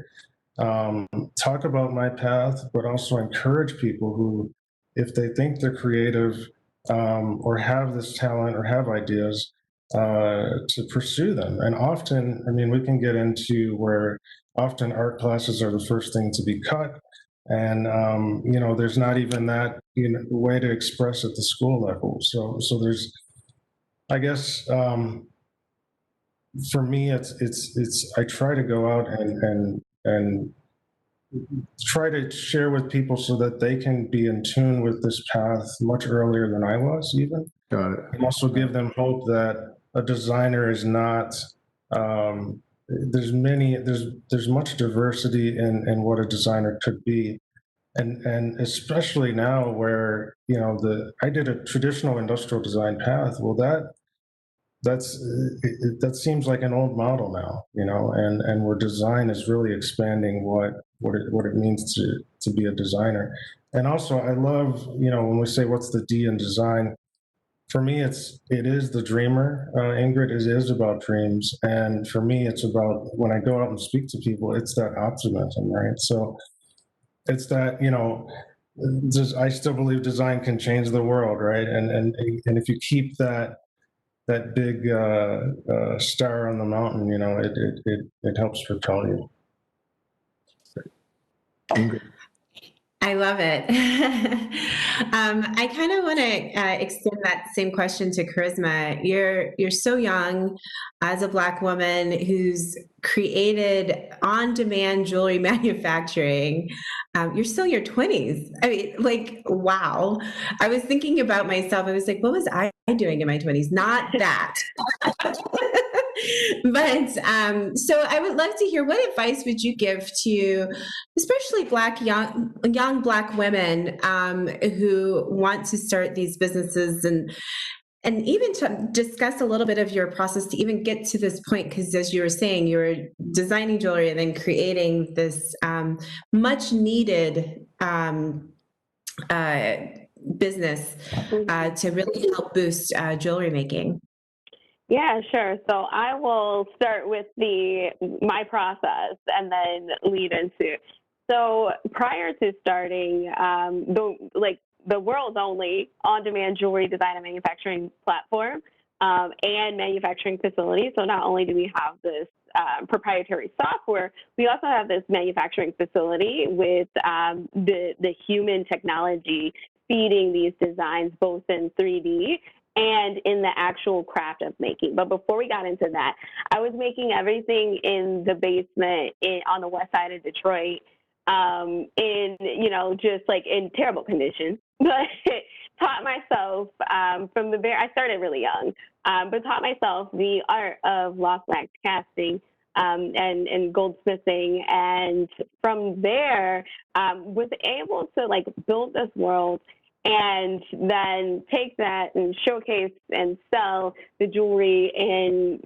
Talk about my path, but also encourage people who, if they think they're creative or have this talent or have ideas, to pursue them. And often, I mean, we can get into where often art classes are the first thing to be cut. And there's not even that way to express at the school level. So there's, I guess, for me, it's I try to go out and try to share with people so that they can be in tune with this path much earlier than I was, even. Got it. And also give them hope that a designer is not. There's much diversity in what a designer could be, and especially now where I did a traditional industrial design path. Well, that seems like an old model now, and where design is really expanding what it means to be a designer. And also, I love when we say what's the D in design. For me, it is the dreamer. Ingrid, it is about dreams, and for me, it's about when I go out and speak to people, it's that optimism, right? So it's that I still believe design can change the world, right? And if you keep that big star on the mountain, it helps propel you. Ingrid. I love it. I kind of want to extend that same question to Charisma. You're so young as a Black woman who's created on-demand jewelry manufacturing. You're still in your 20s. I mean, like, wow. I was thinking about myself. I was like, what was I doing in my 20s? Not that. But so I would love to hear, what advice would you give to especially young Black women who want to start these businesses, and even to discuss a little bit of your process to even get to this point? Because as you were saying, you were designing jewelry and then creating this much needed business to really help boost jewelry making. Yeah, sure. So I will start with my process and then lead into. So prior to starting the world's only on-demand jewelry design and manufacturing platform and manufacturing facility. So not only do we have this proprietary software, we also have this manufacturing facility with the human technology feeding these designs both in 3D and in the actual craft of making. But before we got into that, I was making everything in the basement on the west side of Detroit, just like in terrible conditions. But taught myself I started really young, but taught myself the art of lost wax casting and goldsmithing. And from there, was able to like build this world and then take that and showcase and sell the jewelry in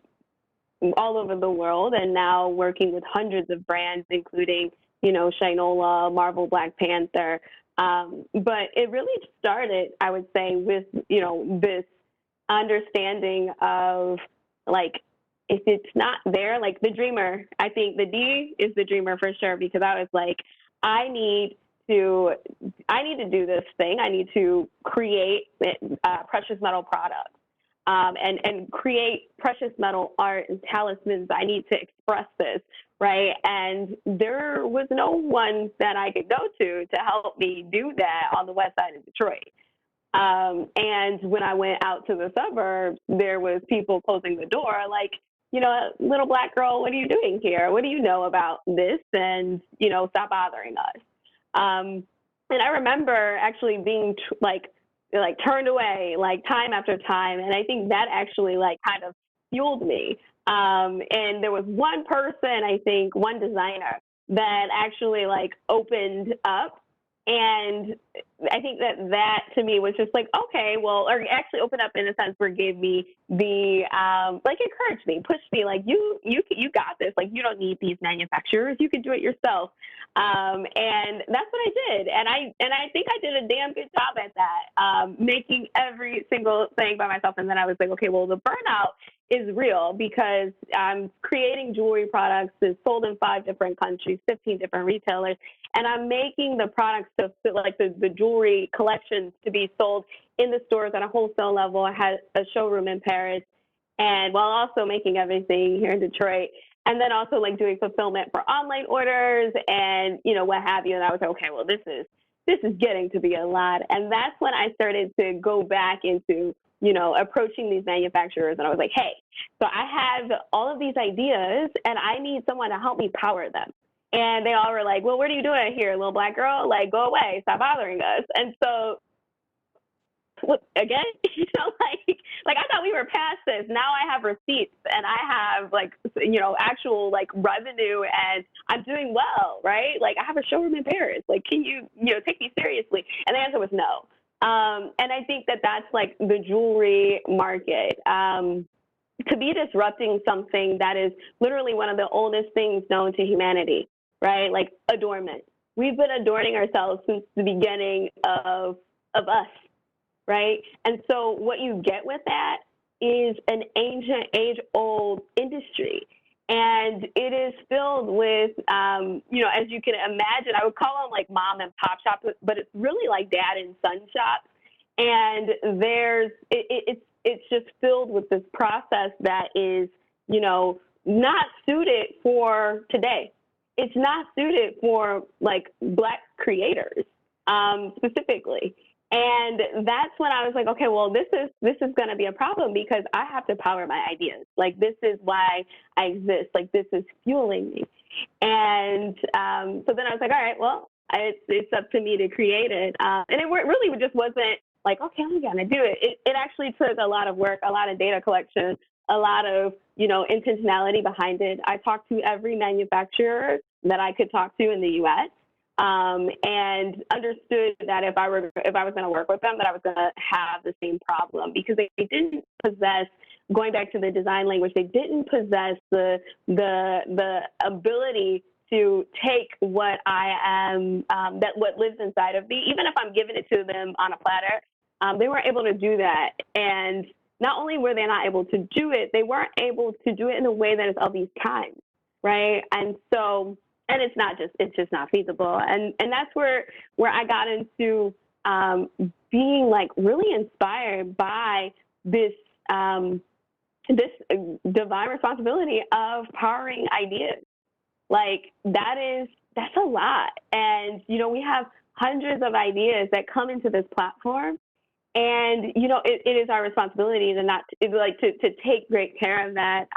all over the world, and now working with hundreds of brands, including Shinola, Marvel Black Panther. But it really started, I would say, with, this understanding of like, if it's not there, like the dreamer, I think the D is the dreamer for sure, because I was like, I need to do this thing. I need to create precious metal products. And create precious metal art and talismans. I need to express this, right? And there was no one that I could go to help me do that on the west side of Detroit. And when I went out to the suburbs, there was people closing the door, like, little Black girl, what are you doing here? What do you know about this? And, stop bothering us. And I remember actually being turned away like time after time. And I think that actually like kind of fueled me. And there was one person, I think one designer that actually like opened up. And I think that to me was just like, okay, well, or actually opened up in a sense where it gave me the, encouraged me, pushed me, like, you got this. Like, you don't need these manufacturers. You can do it yourself. And that's what I did. And I think I did a damn good job at that, making every single thing by myself. And then I was like, okay, well, the burnout is real because I'm creating jewelry products that's sold in 5 different countries, 15 different retailers. And I'm making the products to fit, like the jewelry collections to be sold in the stores at a wholesale level. I had a showroom in Paris, and while also making everything here in Detroit. And then also like doing fulfillment for online orders and, what have you. And I was like, okay, well, this is getting to be a lot. And that's when I started to go back into, approaching these manufacturers. And I was like, hey, so I have all of these ideas and I need someone to help me power them. And they all were like, well, what are you doing here, little Black girl? Like, go away, stop bothering us. And so, again, like I thought we were past this. Now I have receipts and I have actual like revenue and I'm doing well, right? Like I have a showroom in Paris. Like, can you, take me seriously? And the answer was no. And I think that that's like the jewelry market. To be disrupting something that is literally one of the oldest things known to humanity, right? Like adornment. We've been adorning ourselves since the beginning of us, right? And so what you get with that is an ancient, age-old industry. And it is filled with, as you can imagine, I would call them like mom and pop shops, but it's really like dad and son shops. And it's just filled with this process that is, not suited for today. It's not suited for like Black creators specifically. And that's when I was like, okay, well, this is going to be a problem because I have to power my ideas. Like, this is why I exist. Like, this is fueling me. And so then I was like, all right, well, it's up to me to create it. And it really just wasn't like, okay, I'm going to do it. It actually took a lot of work, a lot of data collection, a lot of, intentionality behind it. I talked to every manufacturer that I could talk to in the U.S. And understood that if I was going to work with them, that I was going to have the same problem because they didn't possess, going back to the design language, they didn't possess the ability to take what I am, what lives inside of me, even if I'm giving it to them on a platter, they weren't able to do that. And not only were they not able to do it, they weren't able to do it in a way that is of these times, right? And so, and it's just not feasible. And that's where I got into being like really inspired by this divine responsibility of powering ideas. Like that's a lot. And, we have hundreds of ideas that come into this platform. And, it is our responsibility to take great care of that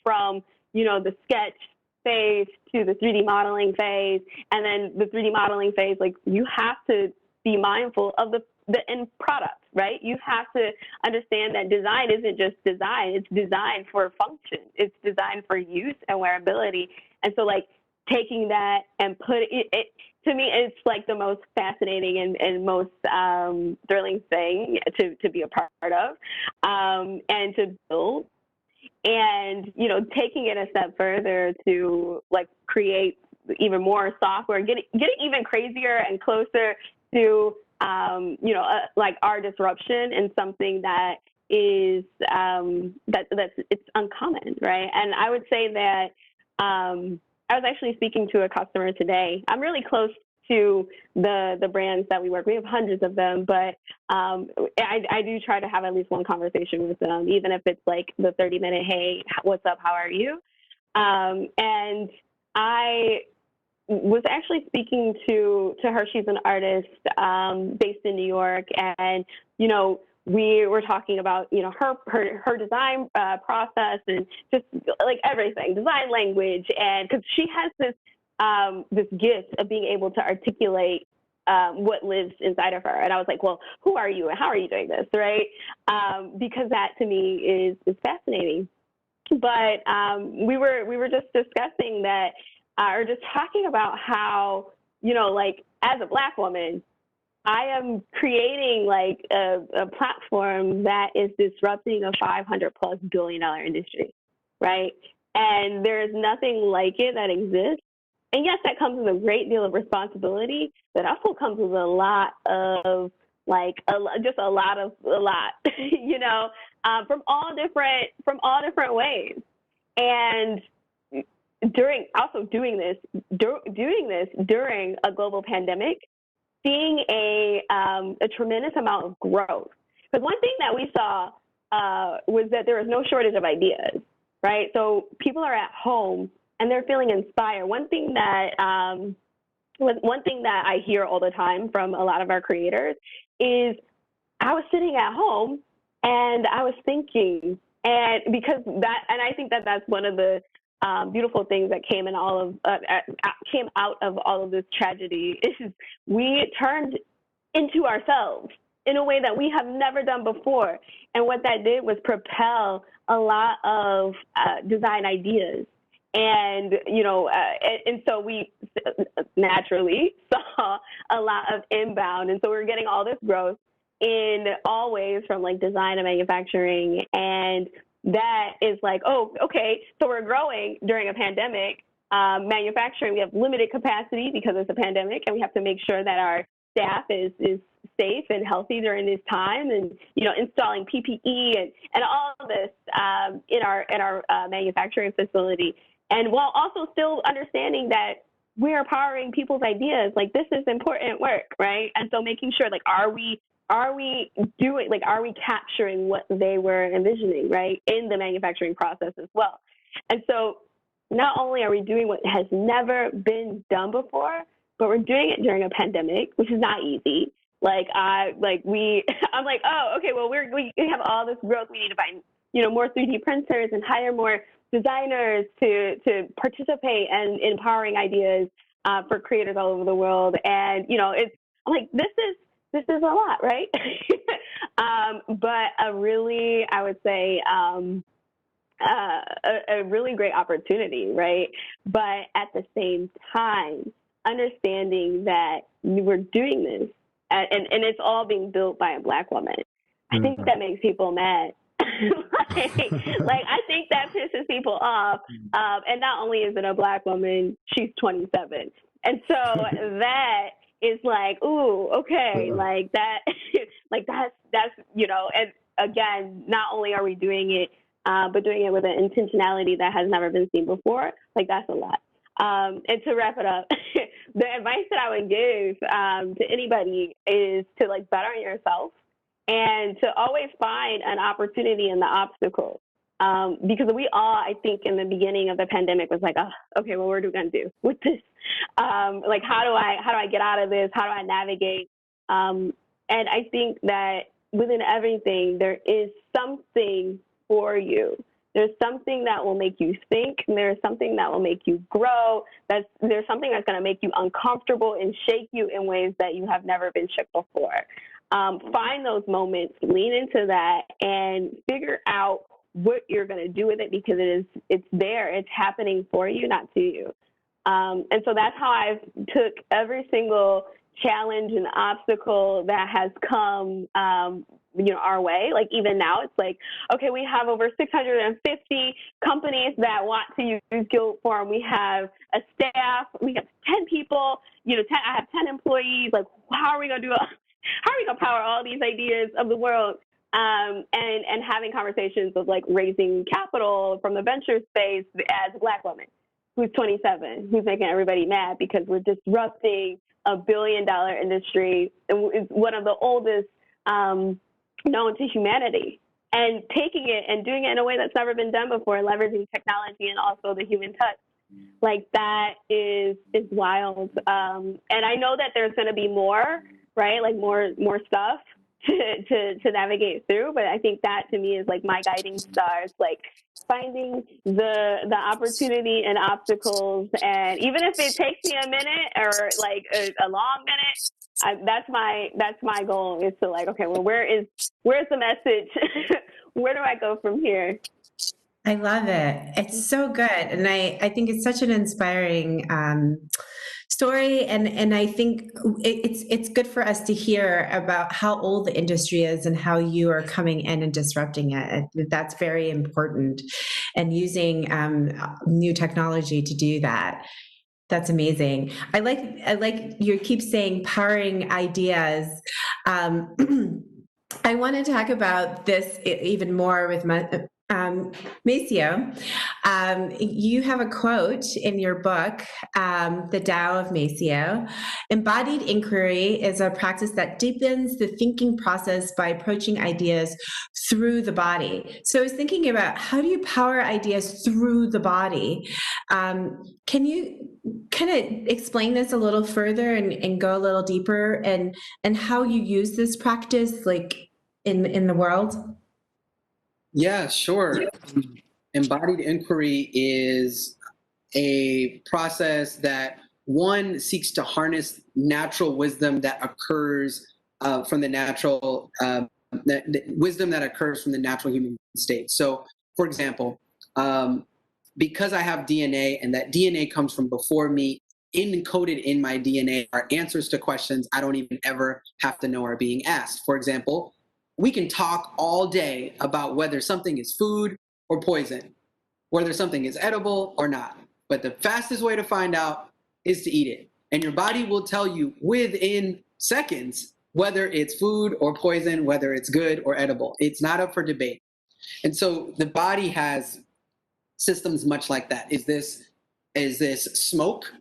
from, the sketch phase to the 3D modeling phase. And then the 3D modeling phase, like you have to be mindful of the end product, right? You have to understand that design isn't just design. It's designed for function. It's designed for use and wearability. And so like taking that and put it to me, it's like the most fascinating and most thrilling thing to be a part of and to build. And, taking it a step further to like create even more software, getting even crazier and closer to, like our disruption and something that is, it's uncommon, right? And I would say that I was actually speaking to a customer today. I'm really close to the brands that we work with. We have hundreds of them, but I do try to have at least one conversation with them, even if it's like the 30-minute, hey, what's up, how are you? And I was actually speaking to her. She's an artist based in New York, and we were talking about her design process and just like everything, design language, and because she has this gift of being able to articulate what lives inside of her. And I was like, well, who are you and how are you doing this, right? Because that to me is fascinating. But we were just discussing that, or just talking about how, like as a Black woman, I am creating like a platform that is disrupting a $500+ billion industry, right? And there is nothing like it that exists. And yes, that comes with a great deal of responsibility, but also comes with a lot of from all different ways. And doing this during a global pandemic, seeing a tremendous amount of growth. Because one thing that we saw was that there was no shortage of ideas, right? So people are at home and they're feeling inspired. One thing that I hear all the time from a lot of our creators is, I was sitting at home and I was thinking, and I think that that's one of the beautiful things that came out of all of this tragedy is we turned into ourselves in a way that we have never done before. And what that did was propel a lot of design ideas. And, and so we naturally saw a lot of inbound. And so we're getting all this growth in all ways, from like design to manufacturing. And that is like, oh, okay, so we're growing during a pandemic. Manufacturing, we have limited capacity because it's a pandemic, and we have to make sure that our staff is safe and healthy during this time, and installing PPE and all of this in our manufacturing facility. And while also still understanding that we are powering people's ideas, like this is important work, right? And so making sure, like, are we capturing what they were envisioning, right, in the manufacturing process as well? And so not only are we doing what has never been done before, but we're doing it during a pandemic, which is not easy. I'm like, oh, okay, well, we have all this growth. We need to buy, more 3D printers and hire more designers to participate and empowering ideas for creators all over the world. And, I'm like, this is a lot, right? But a really, I would say, a really great opportunity, right? But at the same time, understanding that we're doing this, and it's all being built by a Black woman. I think that makes people mad. I think that pisses people off. And not only is it a Black woman, she's 27. And so that is like, ooh, okay, like that, that's, and again, not only are we doing it, but doing it with an intentionality that has never been seen before. Like, that's a lot. And to wrap it up, the advice that I would give to anybody is to bet on yourself and to always find an opportunity in the obstacle. Because we all, I think, in the beginning of the pandemic was like, oh, okay, well, what are we going to do with this? How do I get out of this? How do I navigate? And I think that within everything, there is something for you. There's something that will make you think, and there's something that will make you grow. There's something that's going to make you uncomfortable and shake you in ways that you have never been shook before. Find those moments, lean into that, and figure out what you're going to do with it, because it's there. It's happening for you, not to you. And so that's how I took every single challenge and obstacle that has come, our way. Like even now, it's like, okay, we have over 650 companies that want to use Guildform. We have a staff. We have 10 people. I have 10 employees. Like, how are we gonna how are we gonna power all these ideas of the world? And having conversations of like raising capital from the venture space as a Black woman who's 27, who's making everybody mad because we're disrupting $1 billion industry. It's one of the oldest known to humanity, and taking it and doing it in a way that's never been done before, leveraging technology and also the human touch. Like that is wild. And I know that there's going to be more, right? Like more stuff to navigate through. But I think that to me is like my guiding stars, like finding the opportunity and obstacles. And even if it takes me a minute or like a long minute, that's my goal, is to like, okay, well, where's the message? Where do I go from here? I love it. It's so good. And I think it's such an inspiring story. And I think it's good for us to hear about how old the industry is and how you are coming in and disrupting it. That's very important. And using new technology to do that. That's amazing. I like you keep saying powering ideas. I want to talk about this even more with Maceo. You have a quote in your book, The Tao of Maceo. Embodied inquiry is a practice that deepens the thinking process by approaching ideas through the body. So I was thinking about, how do you power ideas through the body? Can you kind of explain this a little further and go a little deeper, and how you use this practice like in the world? Yeah, sure. Embodied inquiry is a process that one seeks to harness natural wisdom that occurs from the natural wisdom that occurs from the natural human state. So, for example, because I have DNA and that DNA comes from before me, encoded in my DNA are answers to questions I don't even ever have to know are being asked. For example, we can talk all day about whether something is food or poison, whether something is edible or not. But the fastest way to find out is to eat it. And your body will tell you within seconds whether it's food or poison, whether it's good or edible. It's not up for debate. And so the body has systems much like that. Is this smoke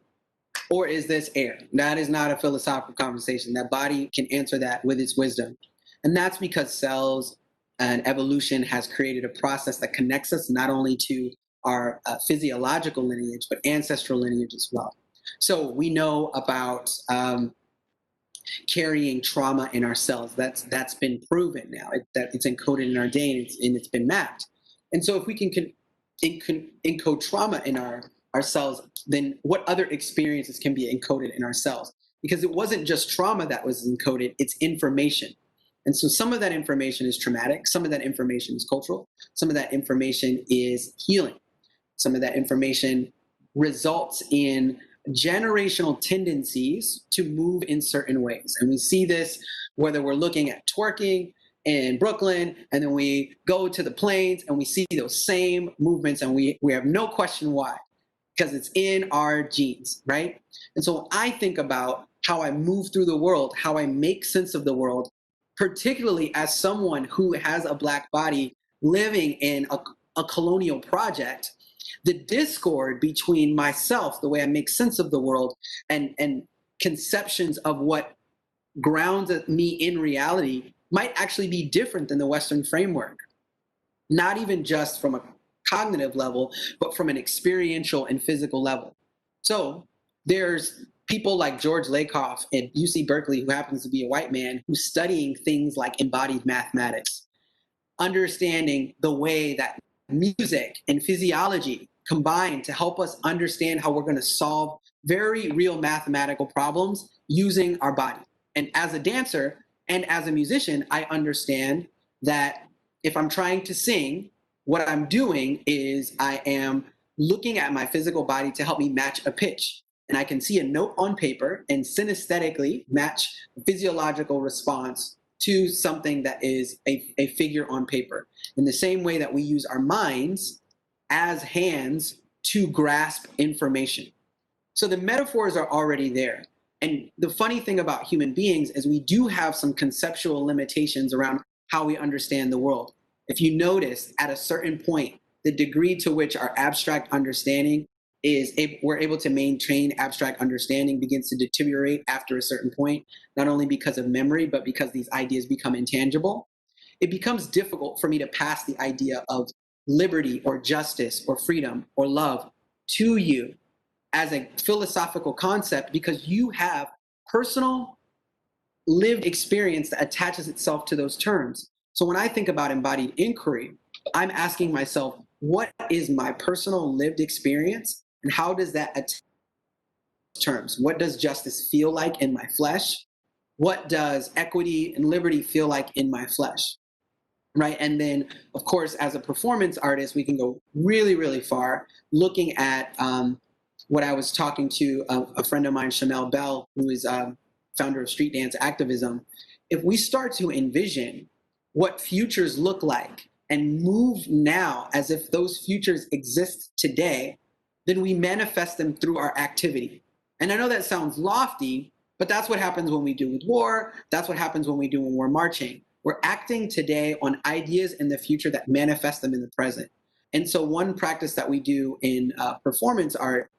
or is this air? That is not a philosophical conversation. That body can answer that with its wisdom. And that's because cells and evolution has created a process that connects us not only to our physiological lineage, but ancestral lineage as well. So we know about carrying trauma in our cells. That's been proven now, that it's encoded in our DNA and it's been mapped. And so if we can encode trauma in our cells, then what other experiences can be encoded in our cells? Because it wasn't just trauma that was encoded, it's information. And so some of that information is traumatic, some of that information is cultural, some of that information is healing. Some of that information results in generational tendencies to move in certain ways. And we see this whether we're looking at twerking in Brooklyn, and then we go to the plains and we see those same movements, and we have no question why, because it's in our genes, right? And so I think about how I move through the world, how I make sense of the world, particularly as someone who has a Black body living in a colonial project. The discord between myself, the way I make sense of the world, and conceptions of what grounds me in reality might actually be different than the Western framework. Not even just from a cognitive level, but from an experiential and physical level. So there's people like George Lakoff at UC Berkeley, who happens to be a white man, who's studying things like embodied mathematics, understanding the way that music and physiology combine to help us understand how we're going to solve very real mathematical problems using our body. And as a dancer and as a musician, I understand that if I'm trying to sing, what I'm doing is I am looking at my physical body to help me match a pitch. and I can see a note on paper and synesthetically match a physiological response to something that is a figure on paper. In the same way that we use our minds as hands to grasp information. So the metaphors are already there. And the funny thing about human beings is we do have some conceptual limitations around how we understand the world. If you notice, at a certain point, the degree to which our abstract understanding we're able to maintain abstract understanding begins to deteriorate after a certain point, not only because of memory, but because these ideas become intangible. It becomes difficult for me to pass the idea of liberty or justice or freedom or love to you as a philosophical concept because you have personal lived experience that attaches itself to those terms. So when I think about embodied inquiry, I'm asking myself, what is my personal lived experience and how does that attach terms? What does justice feel like in my flesh? What does equity and liberty feel like in my flesh? Right. And then, of course, as a performance artist, we can go really, really far looking at what I was talking to a friend of mine, Shamel Bell, who is founder of Street Dance Activism. If we start to envision what futures look like and move now as if those futures exist today, then we manifest them through our activity. And I know that sounds lofty, but that's what happens when we do with war. That's what happens when we do when we're marching. We're acting today on ideas in the future that manifest them in the present. And so one practice that we do in performance art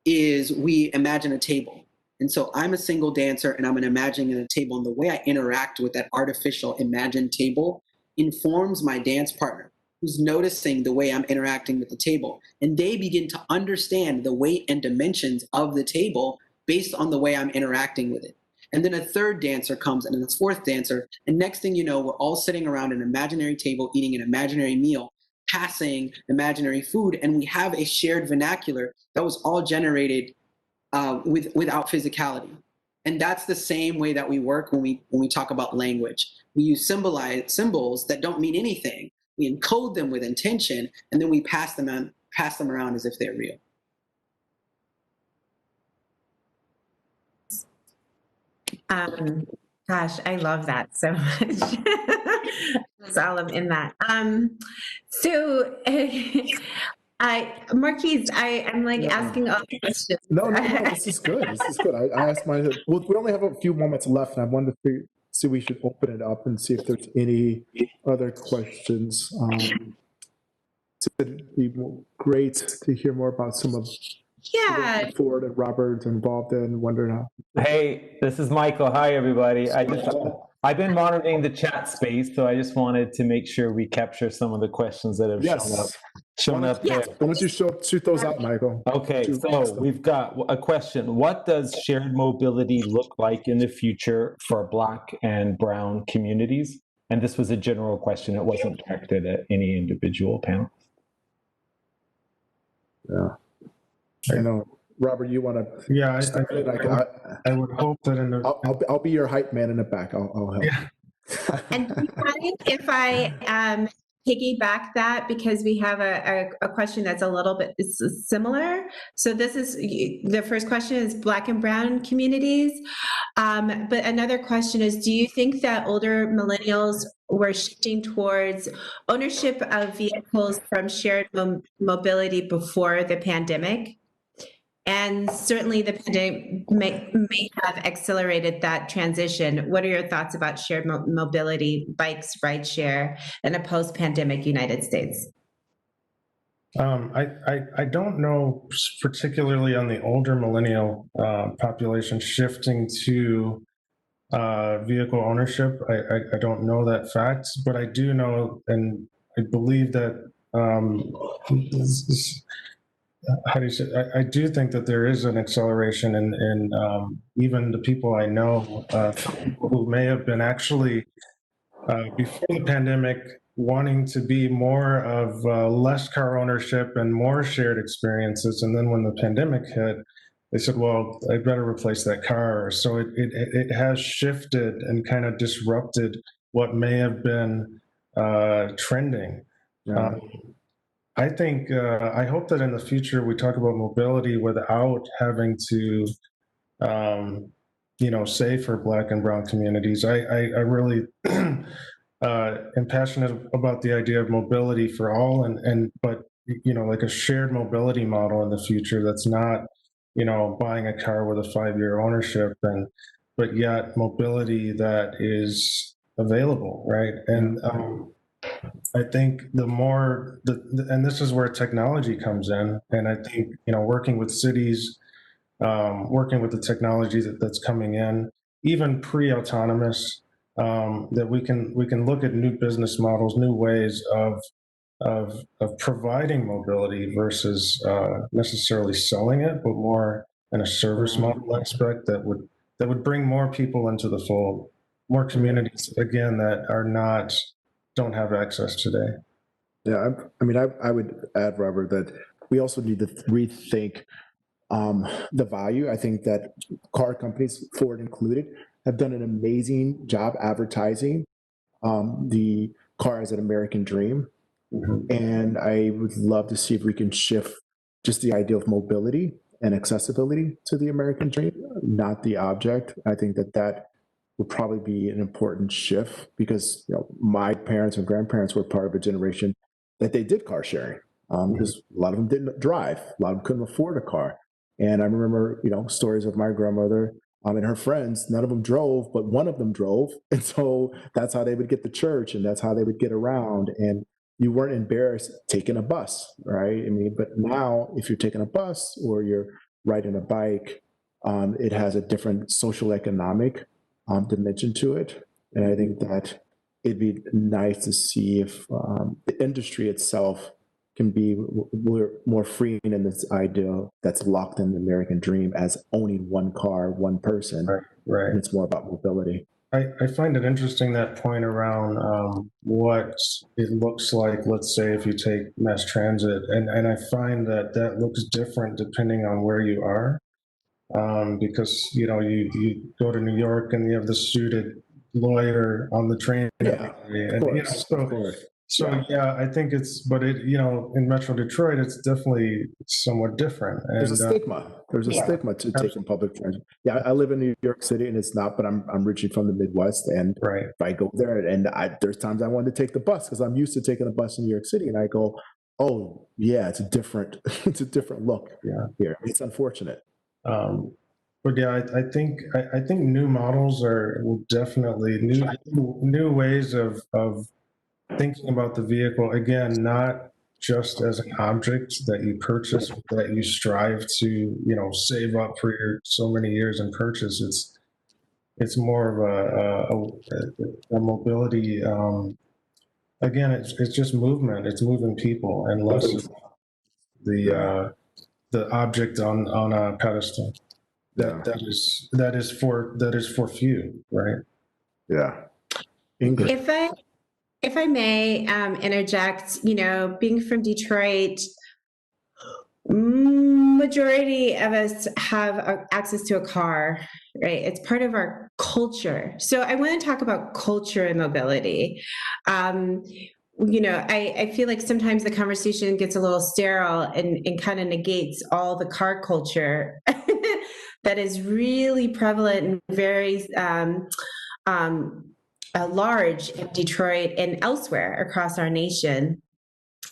is we imagine a table. And so I'm a single dancer and I'm imagining a table, and the way I interact with that artificial imagined table informs my dance partner, who's noticing the way I'm interacting with the table. And they begin to understand the weight and dimensions of the table based on the way I'm interacting with it. And then a third dancer comes, and then a fourth dancer. And next thing you know, we're all sitting around an imaginary table, eating an imaginary meal, passing imaginary food, and we have a shared vernacular that was all generated without physicality. And that's the same way that we work when we talk about language. We use symbols that don't mean anything. We encode them with intention, and then we pass them around as if they're real. Gosh, I love that so much. Solemn in that. So, Marquise, I'm like asking all the questions. No, this is good. This is good. I asked my, well, we only have a few moments left, and I wanted to see we should open it up and see if there's any other questions. It'd be great to hear more about some of Yeah. Ford and Robert involved in, wondering how. Hey, this is Michael. Hi, everybody. I've been monitoring the chat space, so I just wanted to make sure we capture some of the questions that have shown up there. Why don't you shoot those out, Michael? Okay, so we've got a question. What does shared mobility look like in the future for Black and Brown communities? And this was a general question. It wasn't directed at any individual panel. Yeah. I know, Robert, you want to? Yeah, I would hope that in the. I'll be your hype man in the back. I'll help. Yeah. And if I piggyback that, because we have a question that's a little bit similar. So this is, the first question is Black and Brown communities. But another question is, do you think that older millennials were shifting towards ownership of vehicles from shared mobility before the pandemic? And certainly the pandemic may have accelerated that transition. What are your thoughts about shared mobility, bikes, rideshare, in a post-pandemic United States? I don't know particularly on the older millennial population shifting to vehicle ownership. I don't know that fact, but I do know, and I believe that how do you say? I do think that there is an acceleration in even the people I know who may have been actually before the pandemic wanting to be more of less car ownership and more shared experiences, and then when the pandemic hit, they said, "Well, I'd better replace that car." So it has shifted and kind of disrupted what may have been trending. Yeah. I think, I hope that in the future we talk about mobility without having to, say for Black and Brown communities. I really am passionate about the idea of mobility for all, but like a shared mobility model in the future that's not, buying a car with a 5-year ownership, but yet mobility that is available, right? And I think the more, and this is where technology comes in, and I think working with cities, working with the technology that's coming in, even pre-autonomous, that we can look at new business models, new ways of providing mobility versus necessarily selling it, but more in a service model aspect that would bring more people into the fold, more communities again that don't have access today. Yeah, I would add, Robert, that we also need to rethink the value. I think that car companies, Ford included, have done an amazing job advertising the car as an American dream. And I would love to see if we can shift just the idea of mobility and accessibility to the American dream, not the object. I think that would probably be an important shift because my parents and grandparents were part of a generation that they did car sharing because a lot of them didn't drive, a lot of them couldn't afford a car. And I remember, stories of my grandmother and her friends, none of them drove, but one of them drove. And so that's how they would get to church and that's how they would get around. And you weren't embarrassed taking a bus, right? But now if you're taking a bus or you're riding a bike, it has a different social economic dimension to it. And I think that it'd be nice to see if the industry itself can be more freeing in this idea that's locked in the American dream as owning one car, one person. Right. And it's more about mobility. I find it interesting, that point around what it looks like, let's say, if you take mass transit, and I find that looks different depending on where you are, because, you go to New York and you have the suited lawyer on the train. Yeah, And, of course. So yeah, I think but in Metro Detroit, it's definitely somewhat different. And, there's a stigma. There's a stigma to taking public transit. Yeah, I live in New York City, and it's not, but I'm originally from the Midwest, and if I go there, and there's times I wanted to take the bus because I'm used to taking a bus in New York City, and I go, oh yeah, it's a different look. Yeah, here. It's unfortunate. But yeah, I think new models will definitely new ways of thinking about the vehicle, again, not just as an object that you purchase, that you strive to, save up for your so many years and purchase. It's more of a mobility. Again, it's just movement. It's moving people, and less the object on a pedestal. That is for few, right? Yeah. If I may interject, being from Detroit, majority of us have access to a car, right? It's part of our culture. So I want to talk about culture and mobility. I feel like sometimes the conversation gets a little sterile and kind of negates all the car culture that is really prevalent and very large in Detroit and elsewhere across our nation.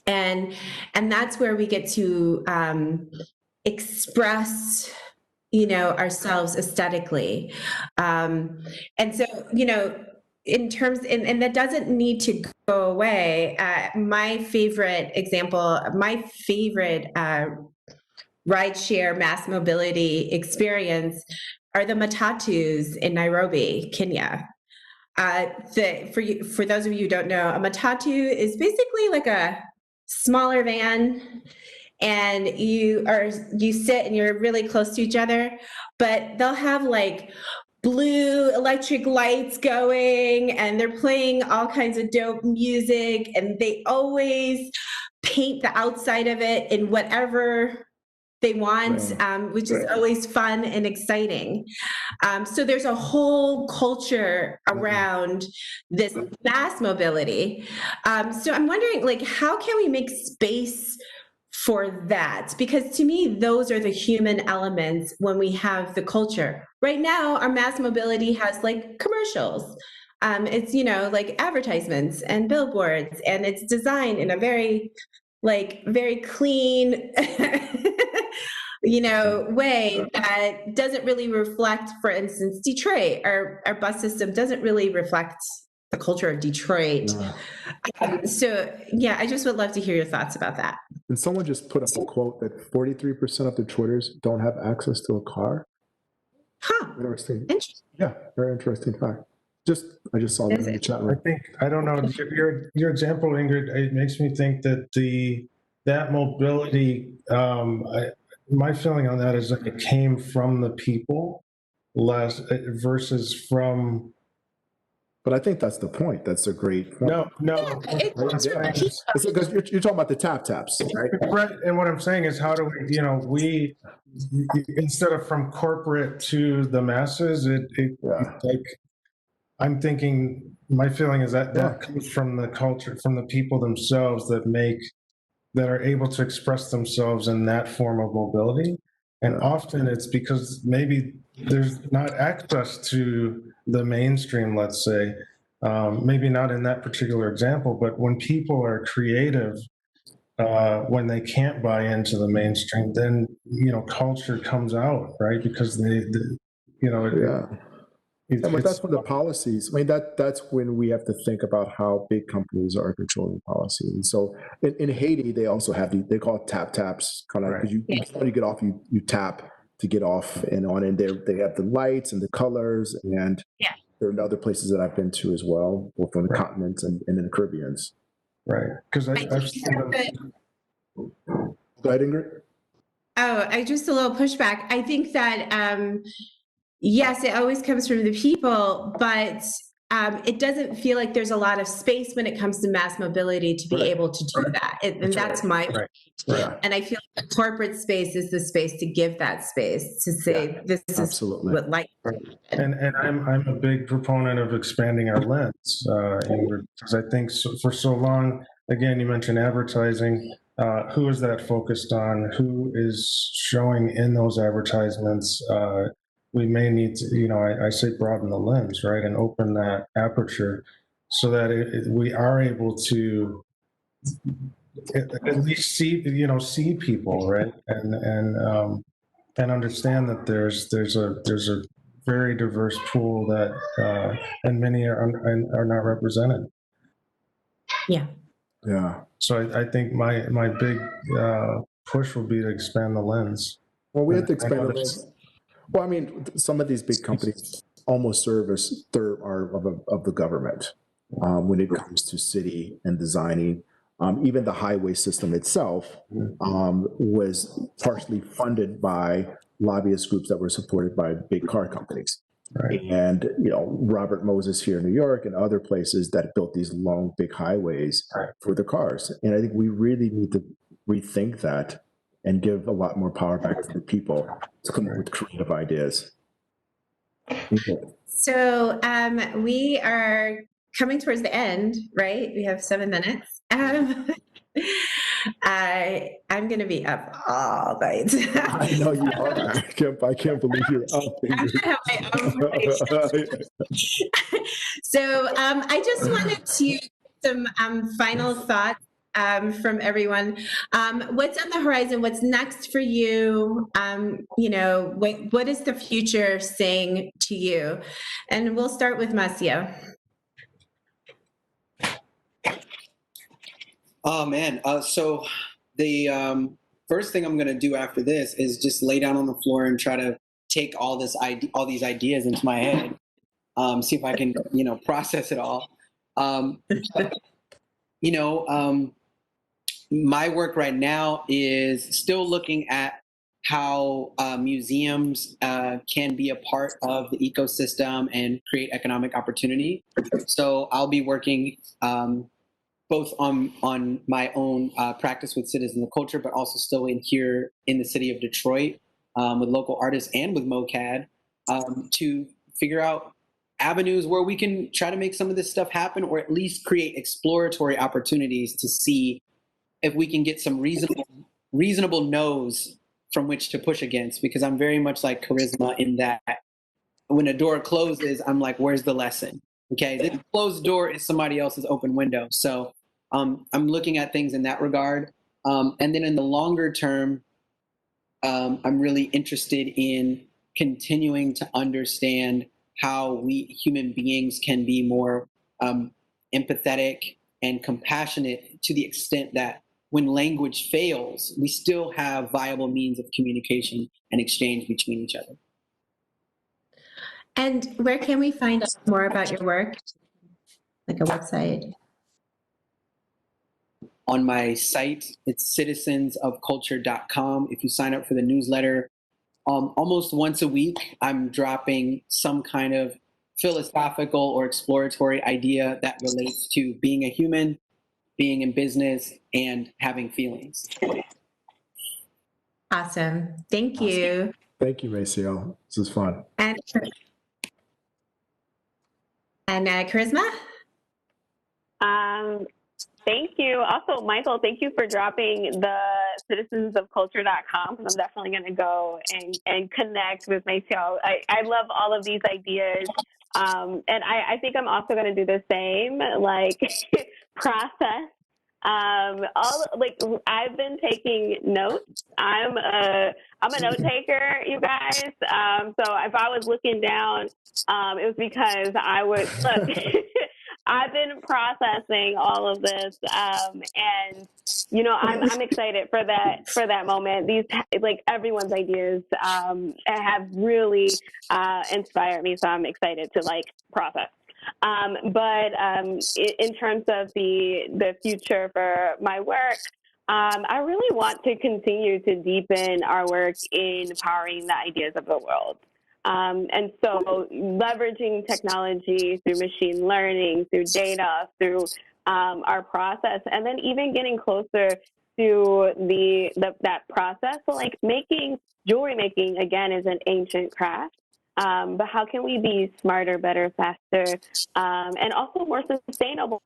And that's where we get to express, ourselves aesthetically. And so, in terms, and that doesn't need to go away. My favorite example, my favorite rideshare mass mobility experience are the matatus in Nairobi, Kenya. For those of you who don't know, a matatu is basically like a smaller van, and you sit and you're really close to each other, but they'll have like blue electric lights going, and they're playing all kinds of dope music, and they always paint the outside of it in whatever they want, which is always fun and exciting. So there's a whole culture around this mass mobility. So I'm wondering, like, how can we make space for that? Because to me, those are the human elements when we have the culture. Right now, our mass mobility has like commercials. It's, like advertisements and billboards, and it's designed in a very clean, way that doesn't really reflect, for instance, Detroit. Our bus system doesn't really reflect the culture of Detroit. So yeah, I just would love to hear your thoughts about that. And someone just put up a quote that 43% of Detroiters don't have access to a car. Huh. Interesting. Interesting. Yeah, very interesting fact. I just saw that in the chat room. I don't know, your example, Ingrid, it makes me think that that mobility, my feeling on that is that it came from the people less versus from. But I think that's the point. That's a great point. No. It's because you're talking about the taps, right? Right. And what I'm saying is, how do we instead of from corporate to the masses, like, I'm thinking, my feeling is that comes from the culture, from the people themselves that are able to express themselves in that form of mobility. And often it's because maybe there's not access to the mainstream, let's say, maybe not in that particular example, but when people are creative, when they can't buy into the mainstream, then, culture comes out, right? Because but that's when the policies, that's when we have to think about how big companies are controlling policy. And so in Haiti, they also have they call it taps, kind of like, because when you get off, you tap to get off and on, and they have the lights and the colors, and there are other places that I've been to as well, both on the continents and in the Caribbean. Right. Because I've seen them. Go ahead, Ingrid. Oh, I just a little pushback. I think that yes, it always comes from the people, but it doesn't feel like there's a lot of space when it comes to mass mobility to be able to do that. And that's my Right. And I feel like corporate space is the space to give that space to say this is what life. And I'm a big proponent of expanding our lens, Ingrid, because I think for so long, again, you mentioned advertising. Who is that focused on? Who is showing in those advertisements? We may need to, I say broaden the lens, right, and open that aperture so that we are able to at least see people, right, and understand that there's a very diverse pool that and many are not represented. Yeah. So I think my big push will be to expand the lens. Well, we have to expand the lens. Well, I mean, some of these big companies almost serve as third arm of the government when it comes to city and designing. Even the highway system itself was partially funded by lobbyist groups that were supported by big car companies. Right. And, Robert Moses here in New York and other places that built these long, big highways for the cars. And I think we really need to rethink that and give a lot more power back to the people to come up with creative ideas. So we are coming towards the end, right? We have 7 minutes. I'm going to be up all night. I know you are. I can't believe you're up. I'm gonna have my own So I just wanted to some final thoughts from everyone. What's on the horizon? What's next for you? What is the future saying to you? And we'll start with Masio. Oh man. So the first thing I'm going to do after this is just lay down on the floor and try to take all these ideas into my head. See if I can, process it all. My work right now is still looking at how museums can be a part of the ecosystem and create economic opportunity. So I'll be working both on my own practice with Citizens of Culture, but also still in here in the city of Detroit with local artists and with MoCAD to figure out avenues where we can try to make some of this stuff happen, or at least create exploratory opportunities to see if we can get some reasonable no's from which to push against. Because I'm very much like Charisma in that when a door closes, I'm like, where's the lesson? Okay, this closed door is somebody else's open window. So I'm looking at things in that regard. And then in the longer term, I'm really interested in continuing to understand how we human beings can be more empathetic and compassionate, to the extent that when language fails, we still have viable means of communication and exchange between each other. And where can we find out more about your work? Like a website? On my site, it's citizensofculture.com. If you sign up for the newsletter, almost once a week, I'm dropping some kind of philosophical or exploratory idea that relates to being a human, being in business, and having feelings. Awesome. Thank you. Thank you, Maciel. This is fun. And Charisma? Thank you. Also, Michael, thank you for dropping the citizensofculture.com, because I'm definitely going to go and connect with Maciel. I love all of these ideas. And I think I'm also going to do the same, like process. I've been taking notes. I'm a note taker, you guys. So if I was looking down, it was because I would look. I've been processing all of this, and I'm excited for that moment. These, like, everyone's ideas have really inspired me, so I'm excited to process. But in terms of the future for my work, I really want to continue to deepen our work in powering the ideas of the world. And so leveraging technology through machine learning, through data, through our process, and then even getting closer to that process. So jewelry making, again, is an ancient craft. But how can we be smarter, better, faster, and also more sustainable?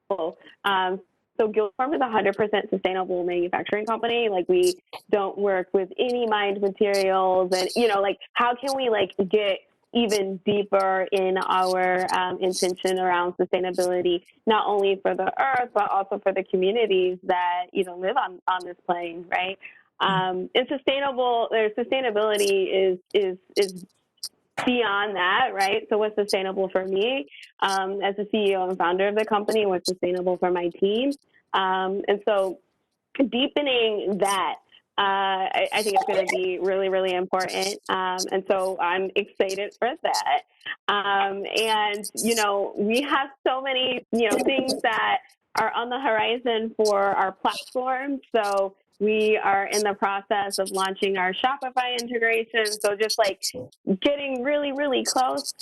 So Guildform is a 100% sustainable manufacturing company. Like, we don't work with any mined materials, and how can we get even deeper in our intention around sustainability, not only for the earth but also for the communities that live on this plane, right? And sustainability is beyond that, right? So what's sustainable for me as the CEO and founder of the company, what's sustainable for my team? And so deepening that, I think it's going to be really, really important. And so I'm excited for that. And, we have so many, things that are on the horizon for our platform. So we are in the process of launching our Shopify integration. So just getting really, really close.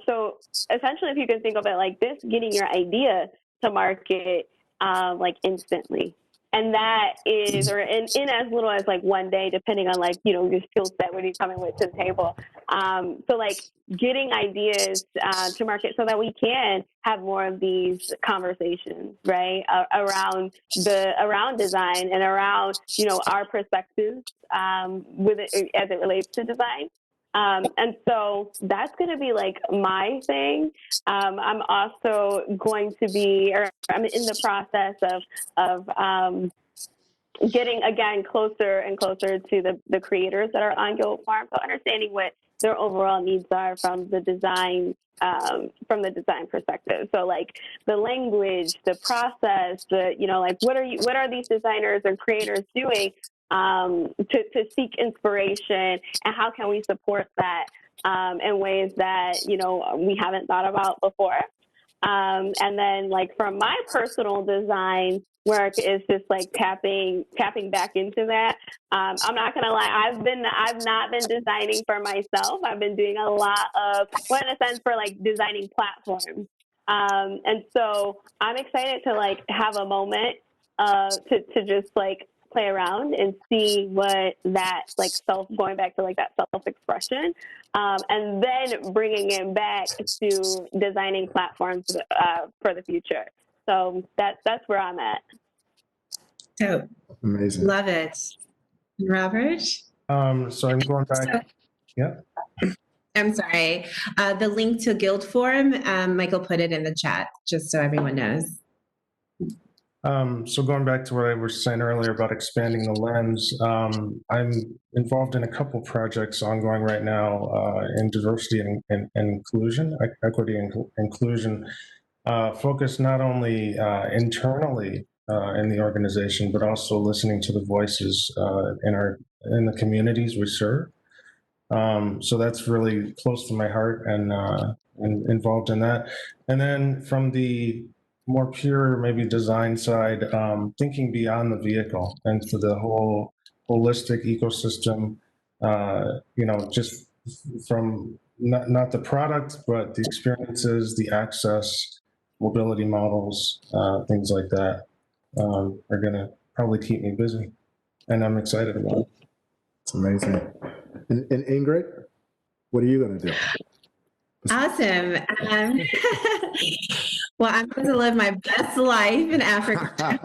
So essentially, if you can think of it like this, getting your idea to market instantly. And that is, or in as little as one day, depending on your skill set, what you're coming with to the table. So getting ideas to market so that we can have more of these conversations, right, around design and around our perspectives with it as it relates to design. And so that's going to be my thing. I'm also going to be, or I'm in the process of getting, again, closer and closer to the creators that are on Guildform. So understanding what their overall needs are from the design perspective. So the language, the process, what are these designers or creators doing to seek inspiration, and how can we support that in ways that we haven't thought about before. And then from my personal design work is just tapping back into that. I'm not gonna lie, I've not been designing for myself. I've been doing a lot of, in a sense, for designing platforms. And so I'm excited to like have a moment to just like play around and see what that like going back to like that self-expression, and then bringing it back to designing platforms for the future. So that's where I'm at. So Amazing. love it. Robert? So I'm going back. Yeah. I'm sorry. The link to Guild Forum, Michael put it in the chat, just so everyone knows. So going back to what I was saying earlier about expanding the lens, I'm involved in a couple projects ongoing right now in diversity and inclusion, equity and inclusion, focused not only internally in the organization, but also listening to the voices in the communities we serve. So that's really close to my heart and involved in that. And then from the more pure, maybe design side, thinking beyond the vehicle and to the whole holistic ecosystem, just from not the product, but the experiences, the access, mobility models, things like that are going to probably keep me busy. And I'm excited about it. It's amazing. And Ingrid, what are you going to do? Awesome. Well, I'm going to live my best life in Africa.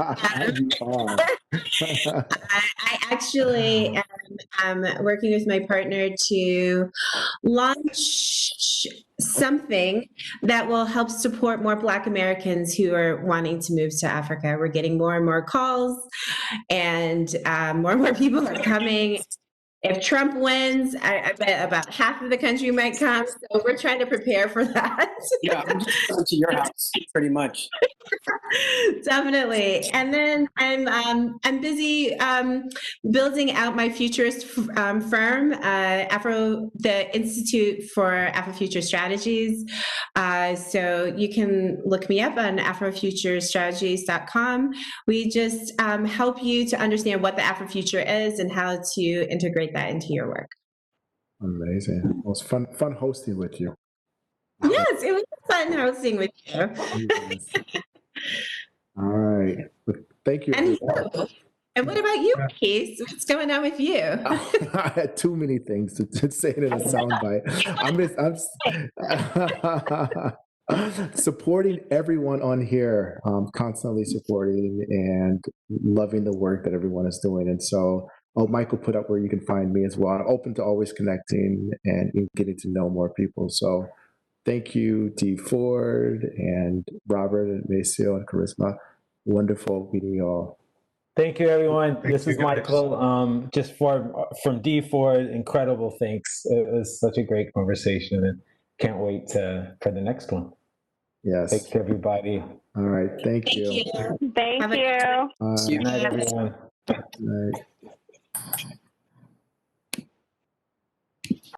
I actually am working with my partner to launch something that will help support more Black Americans who are wanting to move to Africa. We're getting more and more calls, and more people are coming. If Trump wins, I bet about half of the country might come. So we're trying to prepare for that. Yeah, I'm just coming to your house, pretty much. Definitely. And then I'm busy building out my futurist firm, the Institute for Afrofuture Strategies. So you can look me up on afrofuturestrategies.com. We just help you to understand what the Afrofuture is and how to integrate that into your work. Amazing. It was fun hosting with you. Yes, it was fun hosting with you. Yes. All right. Well, thank you. And what about you, Keith? What's going on with you? I had too many things to say it in a soundbite. I'm supporting everyone on here, constantly supporting and loving the work that everyone is doing. And so, Michael put up where you can find me as well. I'm open to always connecting and getting to know more people. So thank you, D. Ford and Robert and Maceo and Charisma. Wonderful meeting you all. Thank you, everyone. This is you, guys. Michael. Just from D. Ford, incredible thanks. It was such a great conversation, and can't wait for the next one. Yes. Thanks, everybody. All right. Thank you. Thank you. Good night, everyone. Good night.